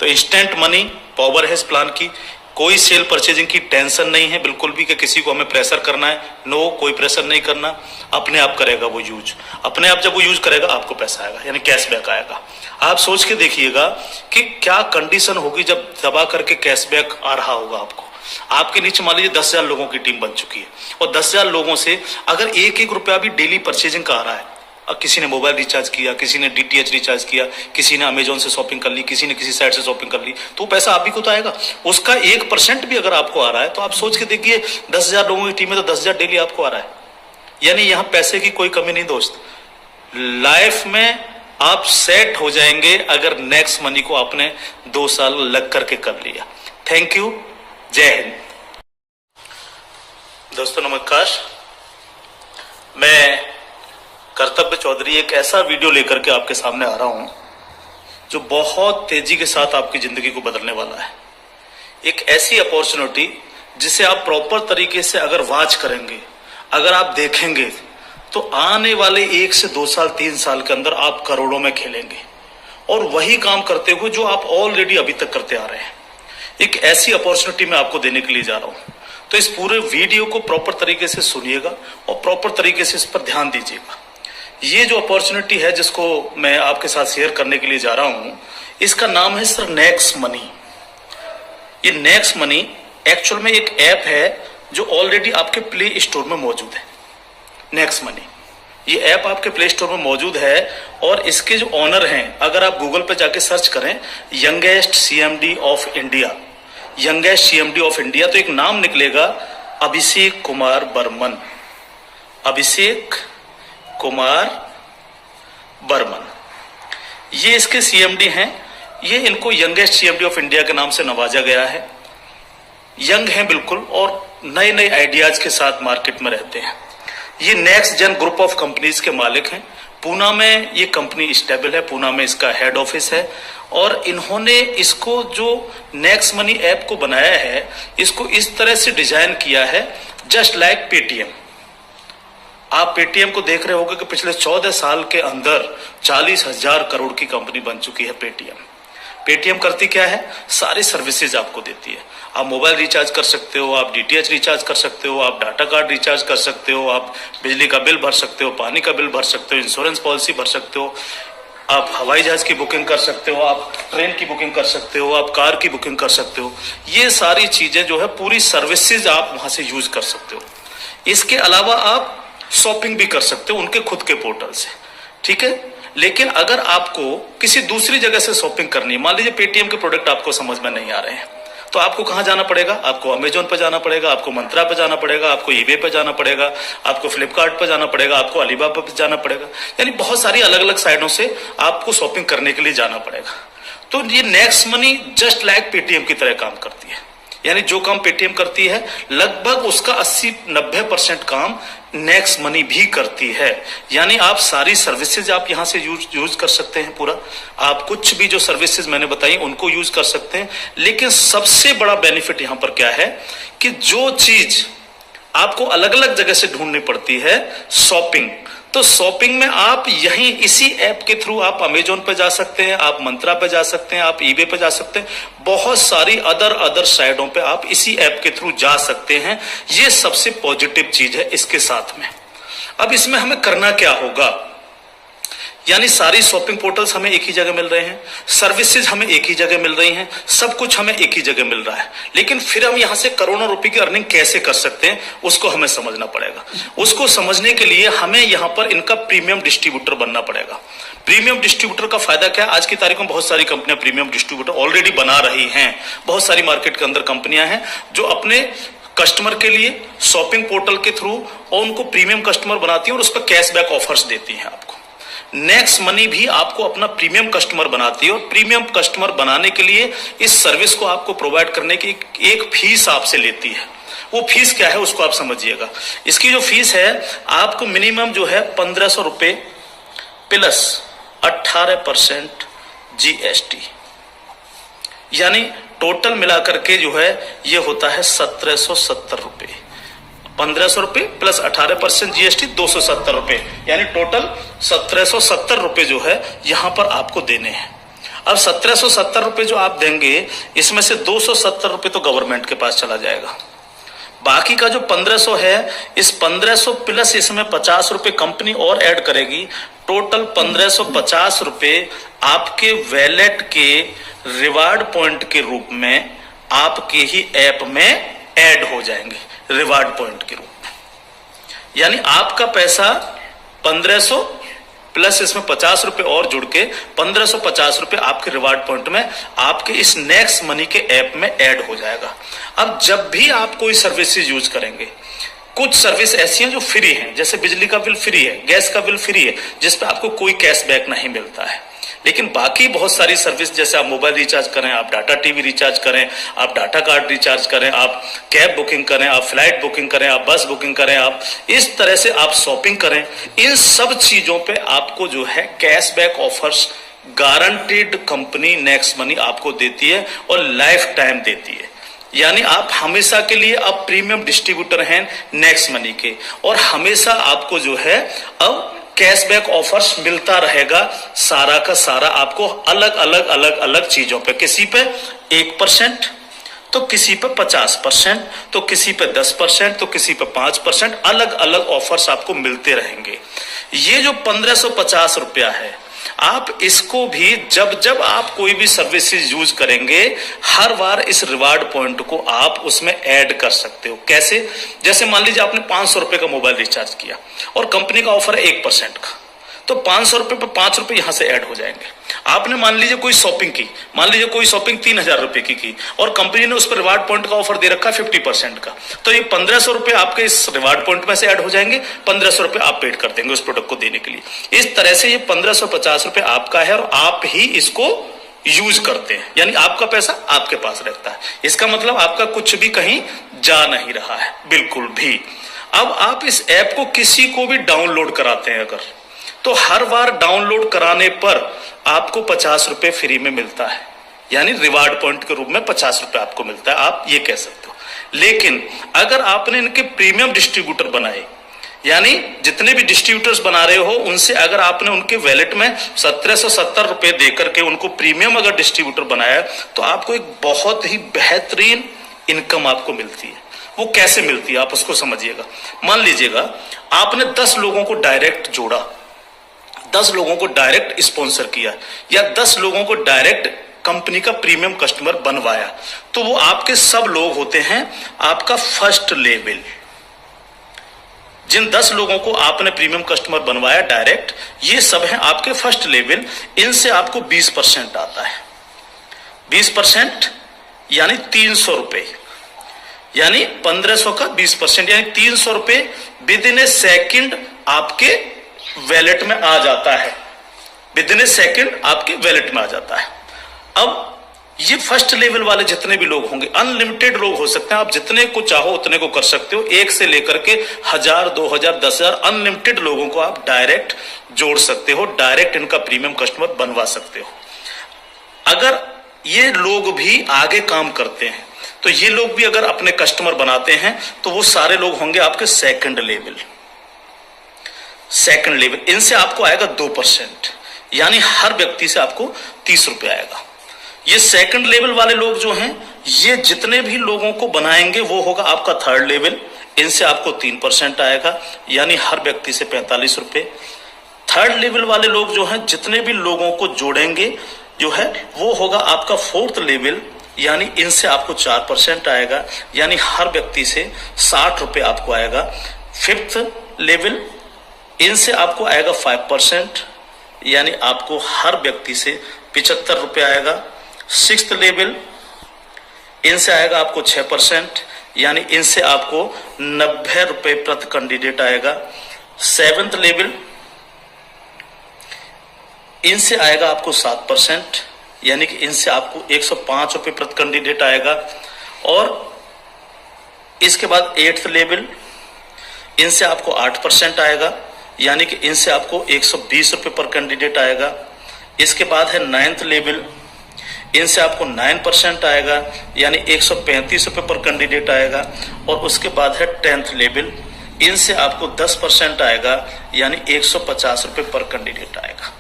तो इंस्टेंट मनी पावर है इस प्लान की। कोई सेल परचेजिंग की टेंशन नहीं है बिल्कुल भी कि किसी को हमें प्रेशर करना है। नो, कोई प्रेशर नहीं करना, अपने आप करेगा वो यूज। अपने आप जब वो यूज करेगा आपको पैसा आएगा, यानी कैशबैक आएगा। आप सोच के देखिएगा कि क्या कंडीशन होगी जब दबा करके कैशबैक आ रहा होगा आपको। आपके नीचे मान लीजिए 10,000 लोगों की टीम बन चुकी है और 10,000 लोगों से अगर 1-1 रुपया भी डेली परचेजिंग का आ रहा है, किसी ने मोबाइल रिचार्ज किया, किसी ने डीटीएच रिचार्ज किया, किसी ने अमेजोन से शॉपिंग कर ली, किसी ने किसी साइट से शॉपिंग कर ली, तो पैसा आप ही को तो आएगा। उसका 1% भी अगर आपको आ रहा है तो आप सोच के देखिए 10,000 लोगों की टीम है तो 10,000 डेली आपको आ रहा है। यानी यहां पैसे की कोई कमी नहीं दोस्त। लाइफ में आप सेट हो जाएंगे अगर नेक्स्ट मनी को आपने 2 साल लग करके कर लिया। थैंक यू, जय हिंद। दोस्तों नमस्कार, मैं कर्तव्य चौधरी एक ऐसा वीडियो लेकर के आपके सामने आ रहा हूं जो बहुत तेजी के साथ आपकी जिंदगी को बदलने वाला है। एक ऐसी अपॉर्चुनिटी जिसे आप प्रॉपर तरीके से अगर वॉच करेंगे, अगर आप देखेंगे, तो आने वाले 1 से 2 साल 3 साल के अंदर आप करोड़ों में खेलेंगे और वही काम करते हुए जो आप ऑलरेडी अभी तक करते आ रहे हैं। एक ऐसी अपॉर्चुनिटी मैं आपको देने के लिए जा रहा हूं, तो इस पूरे वीडियो को प्रॉपर तरीके से सुनिएगा और प्रॉपर तरीके से इस पर ध्यान दीजिएगा। ये जो अपॉर्चुनिटी है जिसको मैं आपके साथ शेयर करने के लिए जा रहा हूं, इसका नाम है सर नेक्स्ट मनी। ये नेक्स्ट मनी एक्चुअल में एक ऐप है जो ऑलरेडी आपके प्ले स्टोर में मौजूद है। नेक्स्ट मनी ये ऐप आपके प्ले स्टोर में मौजूद है और इसके जो ऑनर हैं, अगर आप गूगल पे जाके सर्च करें youngest CMD of India, youngest CMD of India, तो एक नाम निकलेगा अभिषेक कुमार बर्मन। अभिषेक कुमार बर्मन ये इसके सीएमडी हैं। ये इनको यंगेस्ट सीएमडी ऑफ इंडिया के नाम से नवाजा गया है। यंग हैं बिल्कुल और नए नए आइडियाज के साथ मार्केट में रहते हैं। ये next gen group of companies के मालिक हैं। पूना में ये कंपनी स्टेबल है, पूना में इसका हेड ऑफिस है और इन्होंने इसको जो नेक्स्ट मनी ऐप को बनाया है, इसको इस तरह से डिजाइन किया है जस्ट लाइक पेटीएम। आप पेटीएम को देख रहे होंगे कि पिछले 14 साल के अंदर 40,000 करोड़ की कंपनी बन चुकी है पेटीएम। पेटीएम करती क्या है? सारी सर्विसेज आपको देती है। आप मोबाइल रिचार्ज कर सकते हो, आप डीटीएच रिचार्ज कर सकते हो, आप डाटा कार्ड रिचार्ज कर सकते हो, आप बिजली का बिल भर सकते हो, पानी का बिल भर सकते हो, इंश्योरेंस पॉलिसी भर सकते हो, आप हवाई जहाज की बुकिंग कर सकते हो, आप ट्रेन की बुकिंग कर सकते हो, आप कार की बुकिंग कर सकते हो। ये सारी चीजें जो है पूरी सर्विसेज आप वहां से यूज कर सकते हो। इसके अलावा आप शॉपिंग भी कर सकते हो उनके खुद के पोर्टल से, ठीक है। लेकिन अगर आपको किसी दूसरी जगह से शॉपिंग करनी है, मान लीजिए पेटीएम के प्रोडक्ट आपको समझ में नहीं आ रहे हैं, तो आपको कहां जाना पड़ेगा? आपको अमेजोन पे जाना पड़ेगा, आपको मंत्रा पे जाना पड़ेगा, आपको ईबे पे जाना पड़ेगा, आपको फ्लिपकार्ट पे जाना पड़ेगा, आपको अलीबाबा पे जाना पड़ेगा। यानी बहुत सारी अलग अलग साइटों से आपको शॉपिंग करने के लिए जाना पड़ेगा। तो ये next money just like Paytm की तरह काम करती है। यानी जो काम पेटीएम करती है लगभग उसका 80-90% काम नेक्स्ट मनी भी करती है। यानी आप सारी सर्विसेज आप यहां से यूज कर सकते हैं पूरा। आप कुछ भी जो सर्विसेज मैंने बताई उनको यूज कर सकते हैं। लेकिन सबसे बड़ा बेनिफिट यहां पर क्या है कि जो चीज आपको अलग अलग जगह से ढूंढनी पड़ती है, शॉपिंग, तो शॉपिंग में आप यहीं इसी ऐप के थ्रू आप अमेजोन पे जा सकते हैं, आप मंत्रा पे जा सकते हैं, आप ईबे पे जा सकते हैं, बहुत सारी अदर साइटों पे आप इसी ऐप के थ्रू जा सकते हैं। ये सबसे पॉजिटिव चीज है इसके साथ में। अब इसमें हमें करना क्या होगा? यानी सारी शॉपिंग पोर्टल्स हमें एक ही जगह मिल रहे हैं, सर्विसेज हमें एक ही जगह मिल रही हैं, सब कुछ हमें एक ही जगह मिल रहा है। लेकिन फिर हम यहां से करोड़ों रुपए की अर्निंग कैसे कर सकते हैं उसको हमें समझना पड़ेगा। उसको समझने के लिए हमें यहां पर इनका प्रीमियम डिस्ट्रीब्यूटर बनना पड़ेगा। प्रीमियम डिस्ट्रीब्यूटर का फायदा क्या है? आज की तारीख में बहुत सारी कंपनियां प्रीमियम डिस्ट्रीब्यूटर ऑलरेडी बना रही हैं। बहुत सारी मार्केट के अंदर कंपनियां हैं जो अपने कस्टमर के लिए शॉपिंग पोर्टल के थ्रू और उनको प्रीमियम कस्टमर बनाती हैं और उस पर कैशबैक ऑफर्स देती हैं आपको। नेक्स्ट मनी भी आपको अपना प्रीमियम कस्टमर बनाती है और प्रीमियम कस्टमर बनाने के लिए इस सर्विस को आपको प्रोवाइड करने की एक फीस आपसे लेती है। वो फीस क्या है उसको आप समझिएगा। इसकी जो फीस है आपको मिनिमम जो है 1,500 रुपए प्लस 18% जीएसटी, यानी टोटल मिलाकर के जो है ये होता है 1770 रुपए। 1500 रुपए प्लस 18% जीएसटी 270 रुपए, यानी टोटल 1770 रुपए जो है यहां पर आपको देने हैं। अब 1770 रुपए जो आप देंगे, इसमें से 270 रुपए तो गवर्नमेंट के पास चला जाएगा। बाकी का जो 1500 है, इस 1500 प्लस इसमें 50 रुपए कंपनी और ऐड करेगी, टोटल 1550 रुपए आपके वैलेट के रिवार्ड पॉइंट के रूप में आपके ही ऐप में ऐड हो जाएंगे, रिवार्ड पॉइंट के रूप में। यानी आपका पैसा 1500 प्लस इसमें 50 रुपए और जुड़ के 1550 रुपए आपके रिवार्ड पॉइंट में आपके इस नेक्स्ट मनी के ऐप में ऐड हो जाएगा। अब जब भी आप कोई सर्विसेज यूज करेंगे, कुछ सर्विस ऐसी हैं जो फ्री हैं, जैसे बिजली का बिल फ्री है, गैस का बिल फ्री है, जिसपे आपको कोई कैशबैक नहीं मिलता है। लेकिन बाकी बहुत सारी सर्विस, जैसे आप मोबाइल रिचार्ज करें, आप डाटा टीवी रिचार्ज करें, आप डाटा कार्ड रिचार्ज करें, आप कैब बुकिंग करें, आप फ्लाइट बुकिंग करें, आप बस बुकिंग करें, आप इस तरह से आप शॉपिंग करें, इन सब चीजों पे आपको जो है cashback offers guaranteed company next money आपको देती है और लाइफ टाइम देती है। यानी आप हमेशा के लिए अब प्रीमियम डिस्ट्रीब्यूटर हैं नेक्स्ट मनी के, और हमेशा आपको जो है अब कैशबैक ऑफर्स मिलता रहेगा, सारा का सारा आपको अलग अलग चीजों पे, किसी पे 1%, तो किसी पे 50%, तो किसी पे 10%, तो किसी पे 5%, अलग अलग ऑफर्स आपको मिलते रहेंगे। ये जो 1550 रुपया है, आप इसको भी जब जब आप कोई भी सर्विसेज यूज करेंगे, हर बार इस रिवार्ड पॉइंट को आप उसमें ऐड कर सकते हो। कैसे? जैसे मान लीजिए आपने 500 रुपए का मोबाइल रिचार्ज किया और कंपनी का ऑफर है 1% का, तो 500 रुपए पे 5 रुपए यहां से ऐड हो जाएंगे। आपने मान लीजिए कोई शॉपिंग की, मान लीजिए कोई शॉपिंग 3000 रुपए की और कंपनी ने उस पर रिवार्ड पॉइंट का ऑफर दे रखा 50% का, तो ये 1500 रुपए आपके इस रिवार्ड पॉइंट में से ऐड हो जाएंगे, 1500 रुपए आप पेड कर देंगे उस प्रोडक्ट को देने के लिए। इस तरह से ये 1550 रुपए आपका है और आप ही इसको यूज करते हैं, यानी आपका पैसा आपके पास रहता है। इसका मतलब आपका कुछ भी कहीं जा नहीं रहा है, बिल्कुल भी। अब आप इस ऐप को किसी को भी डाउनलोड कराते हैं अगर, तो हर बार डाउनलोड कराने पर आपको 50 रुपए फ्री में मिलता है, यानी रिवार्ड पॉइंट के रूप में 50 रुपए आपको मिलता है, आप ये कह सकते हो। लेकिन अगर आपने इनके प्रीमियम डिस्ट्रीब्यूटर बनाए, यानी जितने भी डिस्ट्रीब्यूटर्स बना रहे हो उनसे अगर आपने उनके वैलेट में 1770 रुपए देकर के उनको प्रीमियम अगर डिस्ट्रीब्यूटर बनाया, तो आपको एक बहुत ही बेहतरीन इनकम आपको मिलती है। वो कैसे मिलती है आप उसको समझिएगा। मान लीजिएगा आपने 10 लोगों को डायरेक्ट जोड़ा, 10 लोगों को डायरेक्ट स्पॉन्सर किया, या 10 लोगों को डायरेक्ट कंपनी का प्रीमियम कस्टमर बनवाया, तो वो आपके सब लोग होते हैं आपका फर्स्ट लेवल। जिन 10 लोगों को आपने प्रीमियम कस्टमर बनवाया डायरेक्ट, ये सब हैं आपके फर्स्ट लेवल। इनसे आपको 20% आता है। 20% यानी 300 रुपए, यानी 1500 का 20%, यानी 300 रुपए विद इन ए सेकेंड आपके वैलेट में आ जाता है। विद इन ए सेकेंड आपके वैलेट में आ जाता है। अब ये फर्स्ट लेवल वाले जितने भी लोग होंगे, अनलिमिटेड लोग हो सकते हैं, आप जितने को चाहो उतने को कर सकते हो, 1 से लेकर के 1000, 2000, 10,000 अनलिमिटेड लोगों को आप डायरेक्ट जोड़ सकते हो, डायरेक्ट इनका प्रीमियम कस्टमर बनवा सकते हो। अगर ये लोग भी आगे काम करते हैं, तो ये लोग भी अगर अपने कस्टमर बनाते हैं, तो वो सारे लोग होंगे आपके सेकंड लेवल। सेकंड लेवल, इनसे आपको आएगा 2%, यानी हर व्यक्ति से आपको 30 रुपए आएगा। ये सेकंड लेवल वाले लोग जो हैं, ये जितने भी लोगों को बनाएंगे वो होगा आपका थर्ड लेवल। इनसे आपको 3% आएगा, यानी हर व्यक्ति से 45 रुपए। थर्ड लेवल वाले लोग जो हैं, जितने भी लोगों को जोड़ेंगे जो है, वो होगा आपका फोर्थ लेवल, यानी इनसे आपको 4% आएगा, यानी हर व्यक्ति से 60 रुपए आपको आएगा। फिफ्थ लेवल, इनसे आपको आएगा 5%, यानी आपको हर व्यक्ति से 75 रुपए आएगा। सिक्स्थ लेवल, इनसे आएगा आपको 6%, यानी इनसे आपको 90 रुपए प्रति कैंडिडेट आएगा। सेवेंथ लेवल, इनसे आएगा आपको 7%, यानी कि इनसे आपको 105 रुपए प्रति कैंडिडेट आएगा। और इसके बाद 8th लेवल, इनसे आपको 8% आएगा, यानी कि इनसे आपको 120 रुपए पर कैंडिडेट आएगा। इसके बाद है 9th लेवल, इनसे आपको 9% आएगा, यानी 135 रुपये पर कैंडिडेट आएगा। और उसके बाद है 10th लेवल, इनसे आपको 10% आएगा, यानी 150 रुपये पर कैंडिडेट आएगा।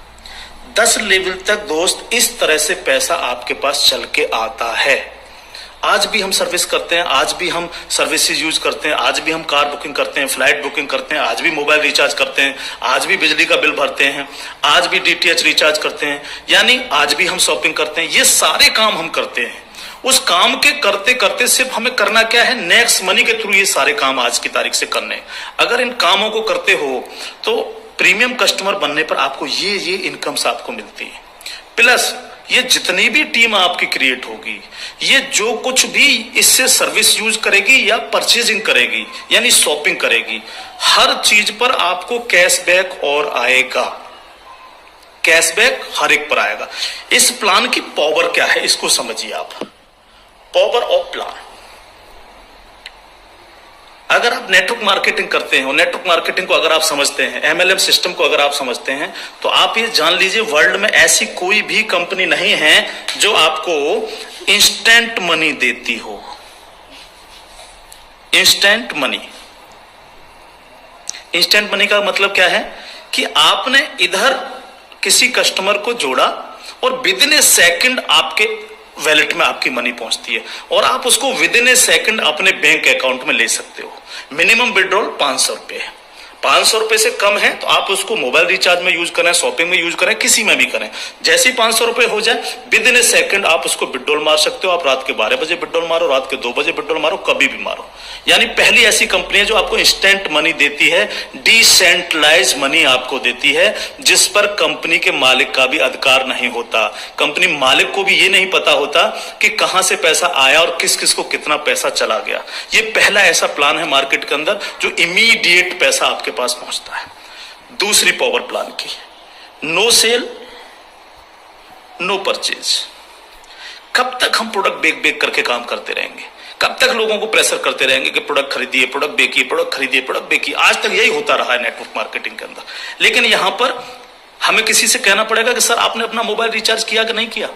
10 लेवल तक दोस्त इस तरह से पैसा आपके पास चल के आता है। आज भी हम सर्विस करते हैं, आज भी हम सर्विसेज यूज करते हैं, आज भी हम कार बुकिंग करते हैं, फ्लाइट बुकिंग करते हैं, आज भी मोबाइल रिचार्ज करते हैं, आज भी बिजली का बिल भरते हैं, आज भी डीटीएच रिचार्ज करते हैं, यानी आज भी हम शॉपिंग करते हैं। ये सारे काम हम करते हैं। उस काम के करते करते सिर्फ हमें करना क्या है, नेक्स्ट मनी के थ्रू ये सारे काम आज की तारीख से करने। अगर इन कामों को करते हो तो प्रीमियम कस्टमर बनने पर आपको ये इनकम्स आपको मिलती है। प्लस ये जितनी भी टीम आपकी क्रिएट होगी, ये जो कुछ भी इससे सर्विस यूज करेगी या परचेजिंग करेगी यानी शॉपिंग करेगी, हर चीज पर आपको कैशबैक और आएगा। कैशबैक हर एक पर आएगा। इस प्लान की पावर क्या है, इसको समझिए आप। पावर ऑफ प्लान, अगर आप नेटवर्क मार्केटिंग करते हैं और नेटवर्क मार्केटिंग को अगर आप समझते हैं, एमएलएम सिस्टम को अगर आप समझते हैं, तो आप ये जान लीजिए वर्ल्ड में ऐसी कोई भी कंपनी नहीं है जो आपको इंस्टेंट मनी देती हो। इंस्टेंट मनी, इंस्टेंट मनी का मतलब क्या है कि आपने इधर किसी कस्टमर को जोड़ा और विद इन ए सेकंड आपके वैलेट में आपकी मनी पहुंचती है और आप उसको विद इन ए सेकंड अपने बैंक अकाउंट में ले सकते हो। मिनिमम विड्रॉल 500 रुपए है। 500 रुपए से कम है तो आप उसको मोबाइल रिचार्ज में यूज करें, शॉपिंग में यूज करें, किसी में भी करें। जैसे ही 500 रुपए हो जाए विद इन ए सेकंड आप उसको विड्रॉल मार सकते हो। आप रात के 12 बजे विड्रॉल मारो, रात के 2 बजे विड्रॉल मारो, कभी भी मारो। यानी पहली ऐसी कंपनी है जो आपको इंस्टेंट मनी देती है, डिसेंट्रलाइज मनी आपको देती है, जिस पर कंपनी के मालिक का भी अधिकार नहीं होता। कंपनी मालिक को भी ये नहीं पता होता कि कहां से पैसा आया और किस किस को कितना पैसा चला गया। ये पहला ऐसा प्लान है मार्केट के अंदर जो इमीडिएट पैसा आपके पास पहुंचता है। दूसरी पावर प्लान की, नो सेल नो परचेज। कब तक हम प्रोडक्ट बेक बेक करके काम करते रहेंगे? कब तक लोगों को प्रेशर करते रहेंगे कि प्रोडक्ट खरीदिए, प्रोडक्ट बेकिए, प्रोडक्ट खरीदिए, प्रोडक्ट बेकिए? आज तक यही होता रहा है नेटवर्क मार्केटिंग के अंदर। लेकिन यहां पर हमें किसी से कहना पड़ेगा कि सर आपने अपना मोबाइल रिचार्ज किया कि नहीं किया,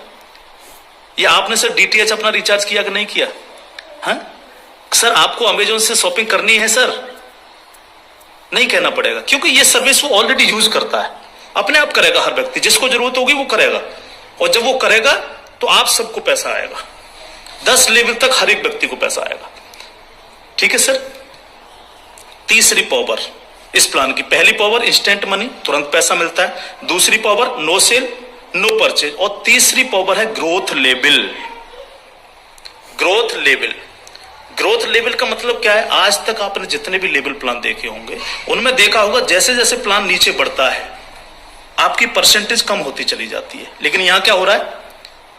या आपने सर डीटीएच अपना रिचार्ज किया कि नहीं किया, हाँ? सर आपको अमेजोन से शॉपिंग करनी है सर, नहीं कहना पड़ेगा, क्योंकि ये सर्विस वो ऑलरेडी यूज करता है। अपने आप करेगा, हर व्यक्ति जिसको जरूरत होगी वो करेगा, और जब वो करेगा तो आप सबको पैसा आएगा। 10 लेवल तक हर एक व्यक्ति को पैसा आएगा। ठीक है सर। तीसरी पावर इस प्लान की, पहली पावर इंस्टेंट मनी, तुरंत पैसा मिलता है। दूसरी power no sale no purchase, और तीसरी पावर है growth level. Growth level, growth level का मतलब क्या है? आज तक आपने जितने भी लेवल प्लान देखे होंगे उनमें देखा होगा जैसे जैसे प्लान नीचे बढ़ता है आपकी परसेंटेज कम होती चली जाती है। लेकिन यहां क्या हो रहा है?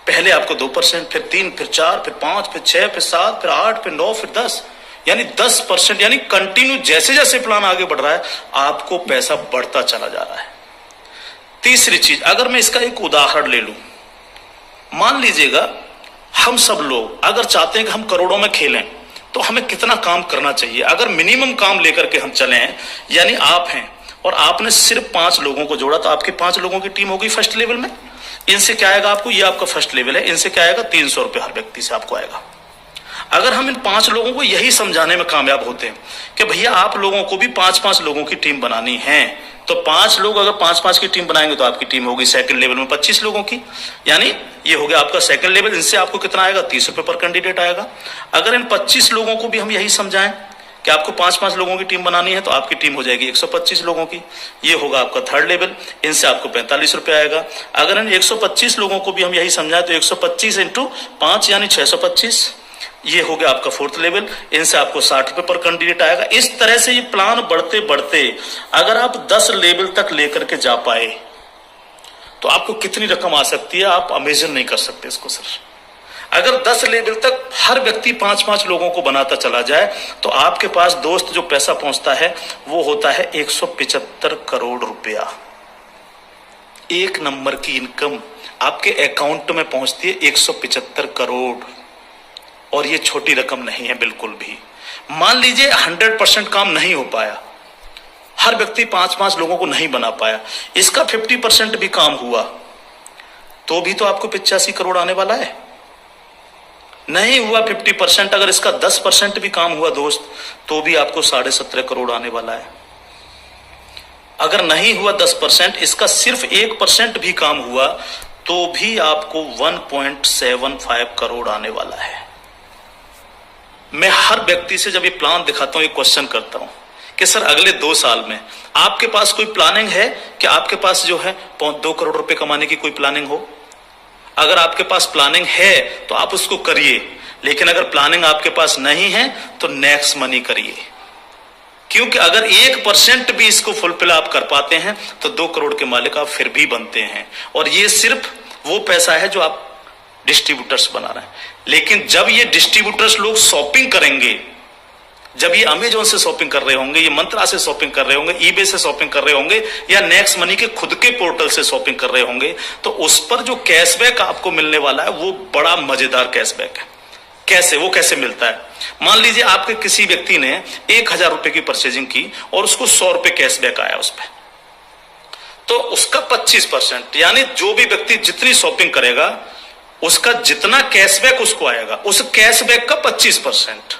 पहले आपको 2%, फिर 3, फिर 4, फिर 5, फिर 6, फिर 7, फिर 8, फिर 9, फिर 10, यानी 10%, यानी कंटिन्यू जैसे जैसे प्लान आगे बढ़ रहा है आपको पैसा बढ़ता चला जा रहा है। तीसरी चीज, अगर मैं इसका एक उदाहरण ले लूं, मान लीजिएगा हम सब लोग अगर चाहते हैं कि हम करोड़ों में खेलें तो हमें कितना काम करना चाहिए? अगर मिनिमम काम लेकर के हम चले, यानी आप हैं और आपने सिर्फ 5 लोगों को जोड़ा तो आपकी 5 लोगों की टीम होगी फर्स्ट लेवल में। इनसे क्या आएगा आपको? ये आपका फर्स्ट लेवल है, इनसे क्या आएगा? 300 रुपए हर व्यक्ति से आपको आएगा। अगर हम इन 5 लोगों को यही समझाने में कामयाब होते हैं कि भैया आप लोगों को भी 5-5 लोगों की टीम बनानी है, तो 5 लोग अगर 5-5 की टीम बनाएंगे तो आपकी टीम होगी सेकंड लेवल में 25 लोगों की, यानी ये हो गया आपका सेकंड लेवल। इनसे आपको कितना आएगा? 30 रुपए पर कैंडिडेट आएगा। अगर इन 25 लोगों को भी हम यही समझाएं कि आपको 5-5 लोगों की टीम बनानी है तो आपकी टीम हो जाएगी 125 लोगों की, ये होगा आपका थर्ड लेवल। इनसे आपको 45 रुपए आएगा। अगर इन 125 लोगों को भी हम यही समझाएं तो 125 इंटू 5 यानी 625, ये हो गया आपका फोर्थ लेवल। इनसे आपको 60 रुपए पर कैंडिडेट आएगा। इस तरह से ये प्लान बढ़ते बढ़ते अगर आप 10 लेवल तक लेकर के जा पाए तो आपको कितनी रकम आ सकती है, आप इमेजिन नहीं कर सकते इसको सर। अगर 10 लेवल तक हर व्यक्ति 5-5 लोगों को बनाता चला जाए तो आपके पास दोस्त जो पैसा पहुंचता है वो होता है 175 करोड़ रुपया। एक नंबर की इनकम आपके अकाउंट में पहुंचती है 175 करोड़, और ये छोटी रकम नहीं है बिल्कुल भी। मान लीजिए 100% काम नहीं हो पाया, हर व्यक्ति 5-5 लोगों को नहीं बना पाया, इसका 50% भी काम हुआ तो भी तो आपको 85 करोड़ आने वाला है। नहीं हुआ 50%, अगर इसका 10% भी काम हुआ दोस्त, तो भी आपको 17.5 करोड़ आने वाला है। अगर नहीं हुआ 10%, इसका सिर्फ 1% भी काम हुआ, तो भी आपको 1.75 करोड़ आने वाला है। मैं हर व्यक्ति से जब ये प्लान दिखाता हूं, एक क्वेश्चन करता हूं कि सर अगले 2 साल में आपके पास कोई प्लानिंग है कि आपके पास जो है 2 करोड़ रुपए कमाने की कोई प्लानिंग हो? अगर आपके पास प्लानिंग है तो आप उसको करिए, लेकिन अगर प्लानिंग आपके पास नहीं है तो नेक्स्ट मनी करिए, क्योंकि अगर 1% भी इसको फुलफिल आप कर पाते हैं तो 2 करोड़ के मालिक आप फिर भी बनते हैं। और ये सिर्फ वो पैसा है जो आप डिस्ट्रीब्यूटर्स बना रहे हैं। लेकिन जब ये डिस्ट्रीब्यूटर्स लोग शॉपिंग करेंगे, जब ये अमेजोन से शॉपिंग कर रहे होंगे, ये मंत्रा से शॉपिंग कर रहे होंगे, ईबे से शॉपिंग कर रहे होंगे, या नेक्स्ट मनी के खुद के पोर्टल से शॉपिंग कर रहे होंगे, तो उस पर जो कैशबैक आपको मिलने वाला है वो बड़ा मजेदार कैशबैक है। कैसे? वो कैसे मिलता है? मान लीजिए आपके किसी व्यक्ति ने 1000 रुपए की परचेजिंग की और उसको 100 रुपए कैशबैक आया उस पर, तो उसका 25%, यानी जो भी व्यक्ति जितनी शॉपिंग करेगा उसका जितना कैशबैक उसको आएगा, उस कैशबैक का 25%।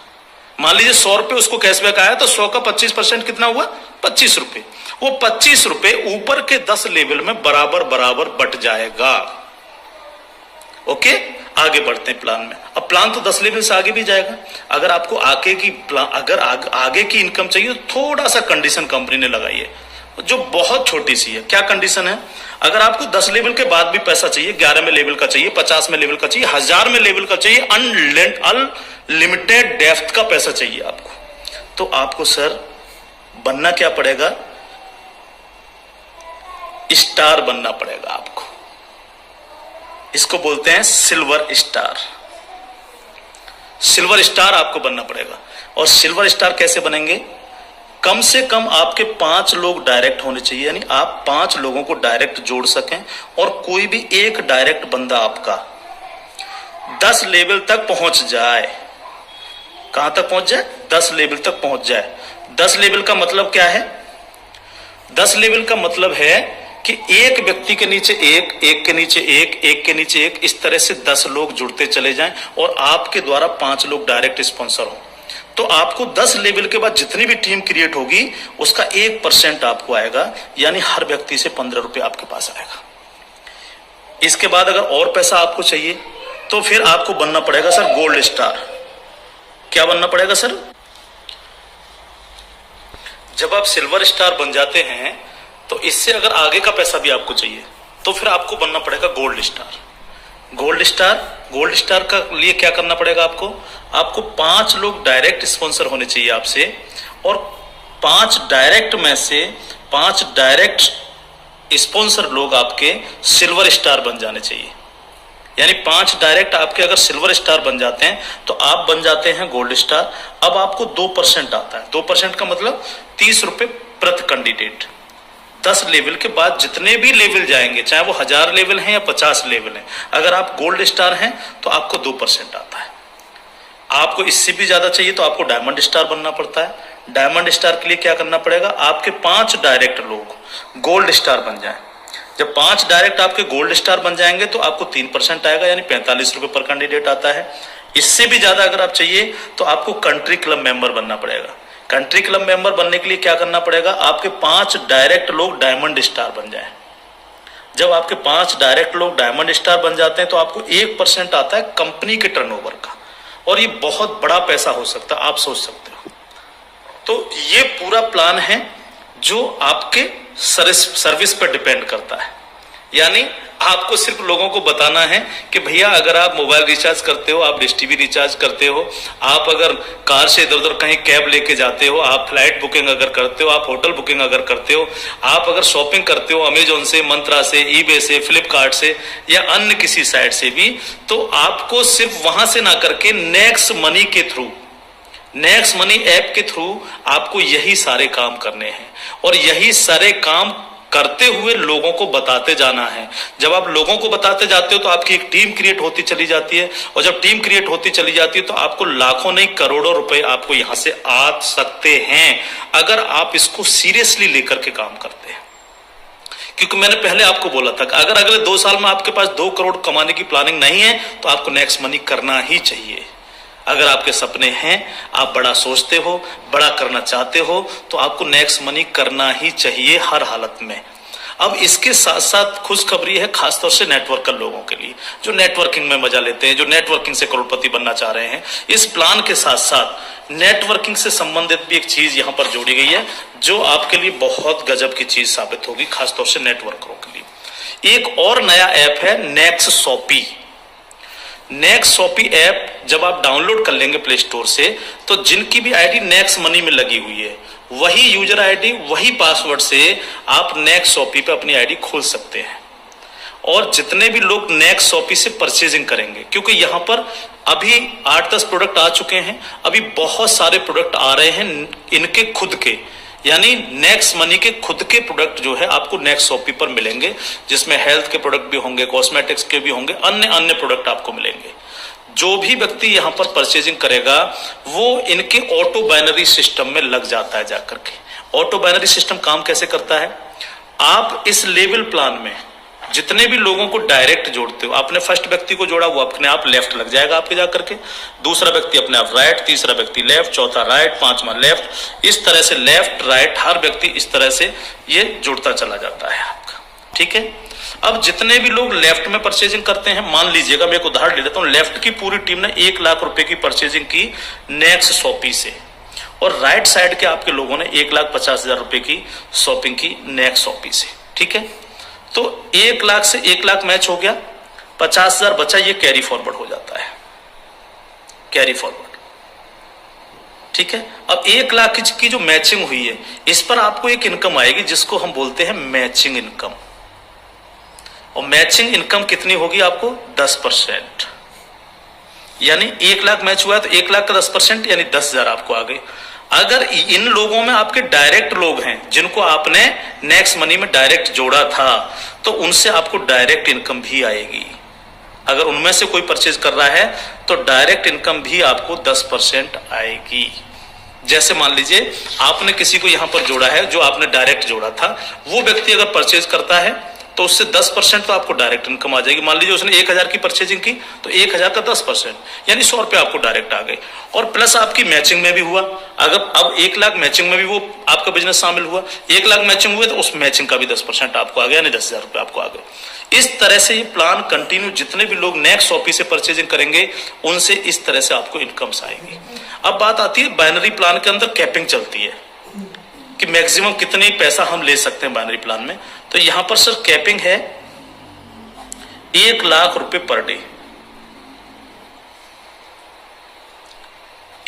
मान लीजिए 100 रुपए उसको कैशबैक आया, तो 100 का 25% कितना हुआ? 25 रुपए। वो 25 रुपए ऊपर के 10 लेवल में बराबर बराबर बट जाएगा। ओके, आगे बढ़ते हैं प्लान में। अब प्लान तो 10 लेवल से आगे भी जाएगा। अगर आपको आगे की इनकम चाहिए तो थोड़ा सा कंडीशन कंपनी ने लगाई है, जो बहुत छोटी सी है। क्या कंडीशन है? अगर आपको 10 लेवल के बाद भी पैसा चाहिए, 11 में लेवल का चाहिए, 50 में लेवल का चाहिए, 1000 में लेवल का चाहिए, अनलिमिटेड डेप्थ का पैसा चाहिए आपको, तो आपको सर बनना क्या पड़ेगा? स्टार बनना पड़ेगा आपको। इसको बोलते हैं सिल्वर स्टार। सिल्वर स्टार आपको बनना पड़ेगा। और सिल्वर स्टार कैसे बनेंगे? कम से कम आपके 5 लोग डायरेक्ट होने चाहिए, यानी आप 5 लोगों को डायरेक्ट जोड़ सकें, और कोई भी एक डायरेक्ट बंदा आपका 10 लेवल तक पहुंच जाए। कहां तक पहुंच जाए? 10 लेवल तक पहुंच जाए। 10 लेवल का मतलब क्या है? 10 लेवल का मतलब है कि एक व्यक्ति के नीचे एक, एक के नीचे एक, एक के नीचे एक, इस तरह से 10 लोग जुड़ते चले जाएं और आपके द्वारा 5 लोग डायरेक्ट स्पॉन्सर हो। तो आपको 10 लेवल के बाद जितनी भी टीम क्रिएट होगी उसका 1% आपको आएगा, यानी हर व्यक्ति से 15 रुपए आपके पास आएगा। इसके बाद अगर और पैसा आपको चाहिए तो फिर आपको बनना पड़ेगा सर गोल्ड स्टार। क्या बनना पड़ेगा सर? जब आप सिल्वर स्टार बन जाते हैं तो इससे अगर आगे का पैसा भी आपको चाहिए तो फिर आपको बनना पड़ेगा गोल्ड स्टार। गोल्ड स्टार का लिए क्या करना पड़ेगा आपको? आपको 5 लोग डायरेक्ट स्पॉन्सर होने चाहिए आपसे, और 5 डायरेक्ट में से 5 डायरेक्ट स्पॉन्सर लोग आपके सिल्वर स्टार बन जाने चाहिए। यानी 5 डायरेक्ट आपके अगर सिल्वर स्टार बन जाते हैं तो आप बन जाते हैं गोल्ड स्टार। अब आपको 2% आता है। 2% का मतलब 30 रुपए प्रति कैंडिडेट। 10 लेवल के बाद जितने भी लेवल जाएंगे, चाहे वो 1000 लेवल हैं या 50 लेवल हैं, अगर आप गोल्ड स्टार हैं तो आपको 2% आता है। आपको इससे भी ज्यादा चाहिए तो आपको डायमंड स्टार बनना पड़ता है। डायमंड स्टार के लिए क्या करना पड़ेगा? आपके 5 डायरेक्ट लोग गोल्ड स्टार बन जाएं। जब 5 डायरेक्ट आपके गोल्ड स्टार बन जाएंगे तो आपको 3% आएगा, यानी 45 रुपए पर कैंडिडेट आता है। इससे भी ज्यादा अगर आप चाहिए तो आपको कंट्री क्लब मेंबर बनना पड़ेगा। कंट्री क्लब मेंबर बनने के लिए क्या करना पड़ेगा? आपके 5 डायरेक्ट लोग डायमंड स्टार बन जाएं। जब आपके 5 डायरेक्ट लोग डायमंड स्टार बन जाते हैं तो आपको 1% आता है कंपनी के टर्नओवर का, और ये बहुत बड़ा पैसा हो सकता है, आप सोच सकते हो। तो ये पूरा प्लान है जो आपके सर्विस पर डिपेंड करता है। यानी आपको सिर्फ लोगों को बताना है कि भैया अगर आप मोबाइल रिचार्ज करते हो, आप डिश टीवी रिचार्ज करते हो, आप अगर कार से इधर उधर कहीं कैब लेके जाते हो, आप फ्लाइट बुकिंग अगर करते हो, आप होटल बुकिंग अगर करते हो, आप अगर शॉपिंग करते हो अमेजोन से, मंत्रा से, ईबे से, फ्लिपकार्ट से या अन्य किसी साइट से भी, तो आपको सिर्फ वहां से ना करके नेक्स्ट मनी के थ्रू, नेक्स्ट मनी ऐप के थ्रू आपको यही सारे काम करने हैं, और यही सारे काम करते हुए लोगों को बताते जाना है। जब आप लोगों को बताते जाते हो तो आपकी एक टीम क्रिएट होती चली जाती है, और जब टीम क्रिएट होती चली जाती है तो आपको लाखों नहीं करोड़ों रुपए आपको यहां से आ सकते हैं, अगर आप इसको सीरियसली लेकर के काम करते हैं। क्योंकि मैंने पहले आपको बोला था कि अगर अगले 2 साल में आपके पास 2 करोड़ कमाने की प्लानिंग नहीं है तो आपको नेक्स्ट मनी करना ही चाहिए। अगर आपके सपने हैं, आप बड़ा सोचते हो, बड़ा करना चाहते हो, तो आपको नेक्स्ट मनी करना ही चाहिए हर हालत में। अब इसके साथ साथ खुशखबरी है खासतौर से नेटवर्कर लोगों के लिए, जो नेटवर्किंग में मजा लेते हैं, जो नेटवर्किंग से करोड़पति बनना चाह रहे हैं। इस प्लान के साथ साथ नेटवर्किंग से संबंधित भी एक चीज यहां पर जोड़ी गई है, जो आपके लिए बहुत गजब की चीज साबित होगी, खासतौर से नेटवर्करों के लिए। एक और नया ऐप है next shoppy. Next shoppy app जब आप डाउनलोड कर लेंगे प्ले स्टोर से, तो जिनकी भी आईडी नेक्स्ट मनी में लगी हुई है, वही यूजर आईडी, वही पासवर्ड से आप नेक्स्ट शॉपी पे अपनी आईडी खोल सकते हैं। और जितने भी लोग नेक्स्ट शॉपी से परचेजिंग करेंगे, क्योंकि यहां पर अभी 8-10 प्रोडक्ट आ चुके हैं, अभी बहुत सारे प्रोडक्ट आ रहे हैं इनके खुद के, यानी नेक्स्ट मनी के खुद के प्रोडक्ट जो है आपको नेक्स्ट शॉपी पर मिलेंगे, जिसमें हेल्थ के प्रोडक्ट भी होंगे, कॉस्मेटिक्स के भी होंगे, अन्य अन्य प्रोडक्ट आपको मिलेंगे। जो भी व्यक्ति यहां पर परचेजिंग करेगा वो इनके ऑटो बाइनरी सिस्टम में लग जाता है जाकर के। ऑटो बाइनरी सिस्टम काम कैसे करता है? आप इस लेवल प्लान में जितने भी लोगों को डायरेक्ट जोड़ते हो, आपने फर्स्ट व्यक्ति को जोड़ा, वो अपने आप लेफ्ट लग जाएगा आपके जाकर के, दूसरा व्यक्ति अपने आप राइट, तीसरा व्यक्ति लेफ्ट, चौथा राइट, पांचवा लेफ्ट, इस तरह से लेफ्ट राइट हर व्यक्ति इस तरह से ये जुड़ता चला जाता है आपका। ठीक है, अब जितने भी लोग लेफ्ट में परचेजिंग करते हैं, मान लीजिएगा मैं एक उदाहरण ले लेता हूं, लेफ्ट की पूरी टीम ने 1 लाख रुपए की परचेजिंग की नेक्स्ट शॉपी से, और राइट साइड के आपके लोगों ने 1,50,000 रुपए की शॉपिंग की नेक्स्ट शॉपी से। ठीक है, तो 1 लाख से 1 लाख मैच हो गया, 50,000 बचा, ये कैरी फॉरवर्ड हो जाता है, कैरी फॉरवर्ड। ठीक है, अब 1 लाख की जो मैचिंग हुई है, इस पर आपको एक इनकम आएगी जिसको हम बोलते हैं मैचिंग इनकम। और मैचिंग इनकम कितनी होगी आपको? 10%। यानी 1 लाख मैच हुआ है तो 1 लाख का 10% यानी 10,000 आपको आ गए। अगर इन लोगों में आपके डायरेक्ट लोग हैं जिनको आपने नेक्स्ट मनी में डायरेक्ट जोड़ा था, तो उनसे आपको डायरेक्ट इनकम भी आएगी। अगर उनमें से कोई परचेज कर रहा है तो डायरेक्ट इनकम भी आपको 10% आएगी। जैसे मान लीजिए आपने किसी को यहां पर जोड़ा है, जो आपने डायरेक्ट जोड़ा था, वो व्यक्ति अगर परचेज करता है तो उससे 10% तो आपको डायरेक्ट इनकम आ जाएगी। मान लीजिए उसने 1,000 की परचेजिंग की तो 1,000 का 10% यानी 100 रुपए आपको डायरेक्ट आ गए। और प्लस आपकी मैचिंग में भी हुआ, अगर अब 1 लाख मैचिंग में भी वो आपका बिजनेस शामिल हुआ, 1 लाख मैचिंग हुए तो उस मैचिंग का भी 10% आपको आ गया, यानी 10,000 रुपए आपको आ गए। इस तरह से ये प्लान कंटिन्यू, जितने भी लोग नेक्स्ट शॉपी से परचेजिंग करेंगे उनसे इस तरह से आपको इनकम्स आएंगी। अब बात आती है बाइनरी प्लान के अंदर कैपिंग चलती है कि मैक्सिमम कितने पैसा हम ले सकते हैं बाइनरी प्लान में। तो यहां पर सर कैपिंग है 1 लाख रुपए पर डे,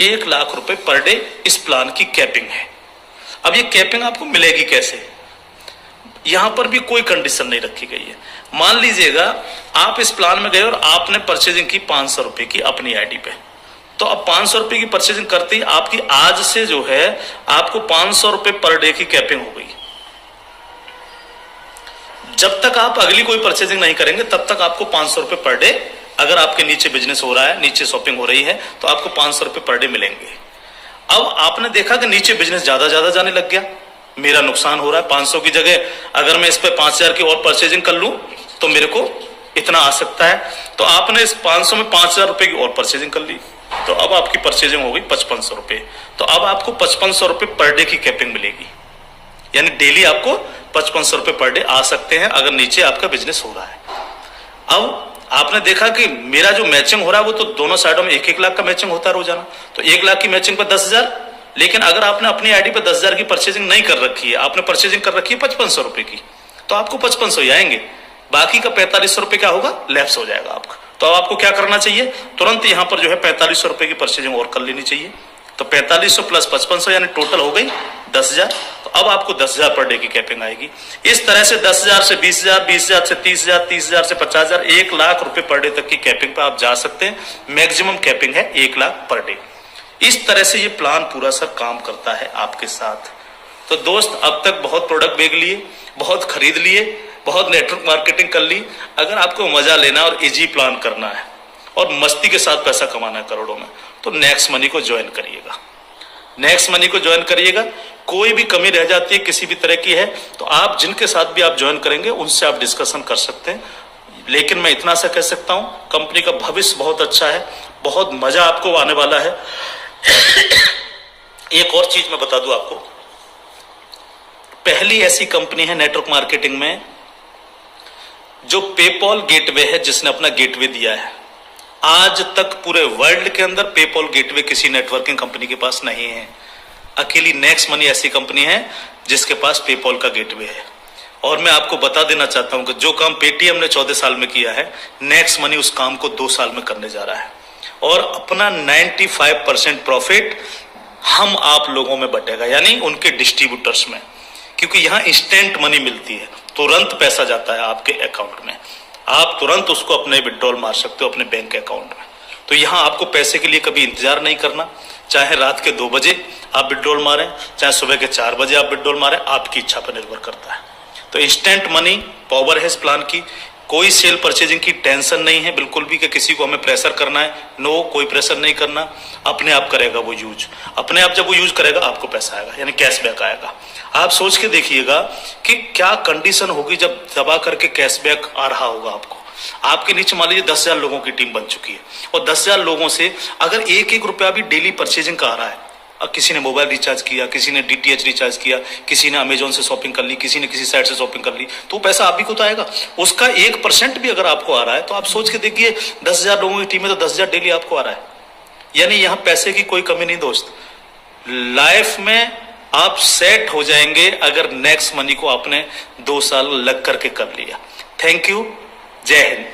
1 लाख रुपए पर डे इस प्लान की कैपिंग है। अब ये कैपिंग आपको मिलेगी कैसे? यहां पर भी कोई कंडीशन नहीं रखी गई है। मान लीजिएगा आप इस प्लान में गए और आपने परचेजिंग की 500 रुपए की अपनी आईडी पे, तो अब 500 रुपए की परचेजिंग करते ही आपकी आज से जो है आपको 500 रुपए पर डे की कैपिंग हो गई। जब तक आप अगली कोई परचेजिंग नहीं करेंगे तब तक आपको 500 रुपए पर डे, अगर आपके नीचे बिजनेस हो रहा है, नीचे शॉपिंग हो रही है, तो आपको 500 रुपए पर डे मिलेंगे। अब आपने देखा कि नीचे बिजनेस ज्यादा जाने लग गया, मेरा नुकसान हो रहा है, 500 की जगह अगर मैं इस पे 5,000 की और परचेजिंग कर लूं तो मेरे को इतना आ सकता है। तो आपने इस 500 में 5,000 रुपए की और परचेजिंग कर ली, तो अब आपकी परचेजिंग हो गई 5500 रुपए। तो अब आपको 5500 रुपए पर डे की कैपिंग मिलेगी, यानी डेली आपको 5500 रुपए पर डे आ सकते हैं अगर नीचे आपका बिजनेस हो रहा है। अब आपने देखा कि मेरा जो मैचिंग हो रहा है वो तो दोनों साइडों में 1-1 लाख का मैचिंग होता है रोजाना, तो 1 लाख की मैचिंग पर 10,000। लेकिन अगर आपने अपनी आईडी पर 10,000 की परचेजिंग नहीं कर रखी है, आपने परचेजिंग कर रखी है 5500 रुपए की, तो आपको 5500 ही आएंगे, बाकी का 4500 रुपए क्या होगा? लैप्स हो जाएगा आपका। तो अब आपको क्या करना चाहिए? तुरंत यहां पर जो है 4500 रुपए की परचेजिंग और कर लेनी चाहिए। तो 4500 प्लस 5500 यानी टोटल हो गई 10,000। तो अब आपको 10,000 पर डे की कैपिंग आएगी। इस तरह से 10,000 से 20,000, 20,000 से 30,000, 30,000 से 50,000, 1 लाख रुपए पर डे तक की कैपिंग पे आप जा सकते हैं। मैक्सिमम कैपिंग है 1 लाख पर डे। इस तरह से ये प्लान पूरा सर काम करता है आपके साथ। तो दोस्त, अब तक बहुत प्रोडक्ट बेच लिए, बहुत खरीद लिए, बहुत नेटवर्क मार्केटिंग कर ली। अगर आपको मजा लेना और इजी प्लान करना है और मस्ती के साथ पैसा कमाना है करोड़ों में, तो नेक्स्ट मनी को ज्वाइन करिएगा। नेक्स्ट मनी को ज्वाइन करिएगा। कोई भी कमी रह जाती है किसी भी तरह की है तो आप जिनके साथ भी आप ज्वाइन करेंगे उनसे आप डिस्कशन कर सकते हैं। लेकिन मैं इतना सा कह सकता हूं, कंपनी का भविष्य बहुत अच्छा है, बहुत मजा आपको आने वाला है। एक और चीज मैं बता दूं आपको, पहली ऐसी कंपनी है नेटवर्क मार्केटिंग में जो पेपॉल गेटवे है, जिसने अपना गेटवे दिया है। आज तक पूरे वर्ल्ड के अंदर पेपॉल गेटवे किसी नेटवर्किंग कंपनी के पास नहीं है। अकेली नेक्स्ट मनी ऐसी कंपनी है जिसके पास पेपॉल का गेटवे है। और मैं आपको बता देना चाहता हूं कि जो काम पेटीएम ने 14 साल में किया है, नेक्स्ट मनी उस काम को 2 साल में करने जा रहा है। और अपना 95% प्रॉफिट हम आप लोगों में बटेगा, यानी उनके डिस्ट्रीब्यूटर्स में, क्योंकि यहां इंस्टेंट मनी मिलती है, तुरंत पैसा जाता है आपके अकाउंट में, आप तुरंत उसको अपने विड्रॉल मार सकते हो अपने बैंक अकाउंट में। तो यहां आपको पैसे के लिए कभी इंतजार नहीं करना, चाहे रात के 2 बजे आप विड्रॉल मारें, चाहे सुबह के 4 बजे आप विड्रॉल मारें, आपकी इच्छा पर निर्भर करता है। तो इंस्टेंट मनी पावर है इस प्लान की। कोई सेल परचेजिंग की टेंशन नहीं है बिल्कुल भी कि किसी को हमें प्रेशर करना है, नो, कोई प्रेशर नहीं करना, अपने आप करेगा वो यूज। अपने आप जब वो यूज करेगा आपको पैसा आएगा, यानी कैशबैक आएगा। आप सोच के देखिएगा कि क्या कंडीशन होगी जब दबा करके कैशबैक आ रहा होगा आपको। आपके नीचे मान लीजिए 10,000 लोगों की टीम बन चुकी है और 10,000 लोगों से अगर 1-1 रुपया भी डेली परचेजिंग का आ रहा है, अब किसी ने मोबाइल रिचार्ज किया, किसी ने डीटीएच रिचार्ज किया, किसी ने अमेजोन से शॉपिंग कर ली, किसी ने किसी साइट से शॉपिंग कर ली, तो पैसा आप ही को तो आएगा। उसका 1% भी अगर आपको आ रहा है तो आप सोच के देखिए 10,000 लोगों की टीम में तो 10,000 डेली आपको आ रहा है, यानी यहां पैसे की कोई कमी नहीं दोस्त। लाइफ में आप सेट हो जाएंगे अगर नेक्स्ट मनी को आपने 2 साल लग करके कर लिया। थैंक यू, जय हिंद।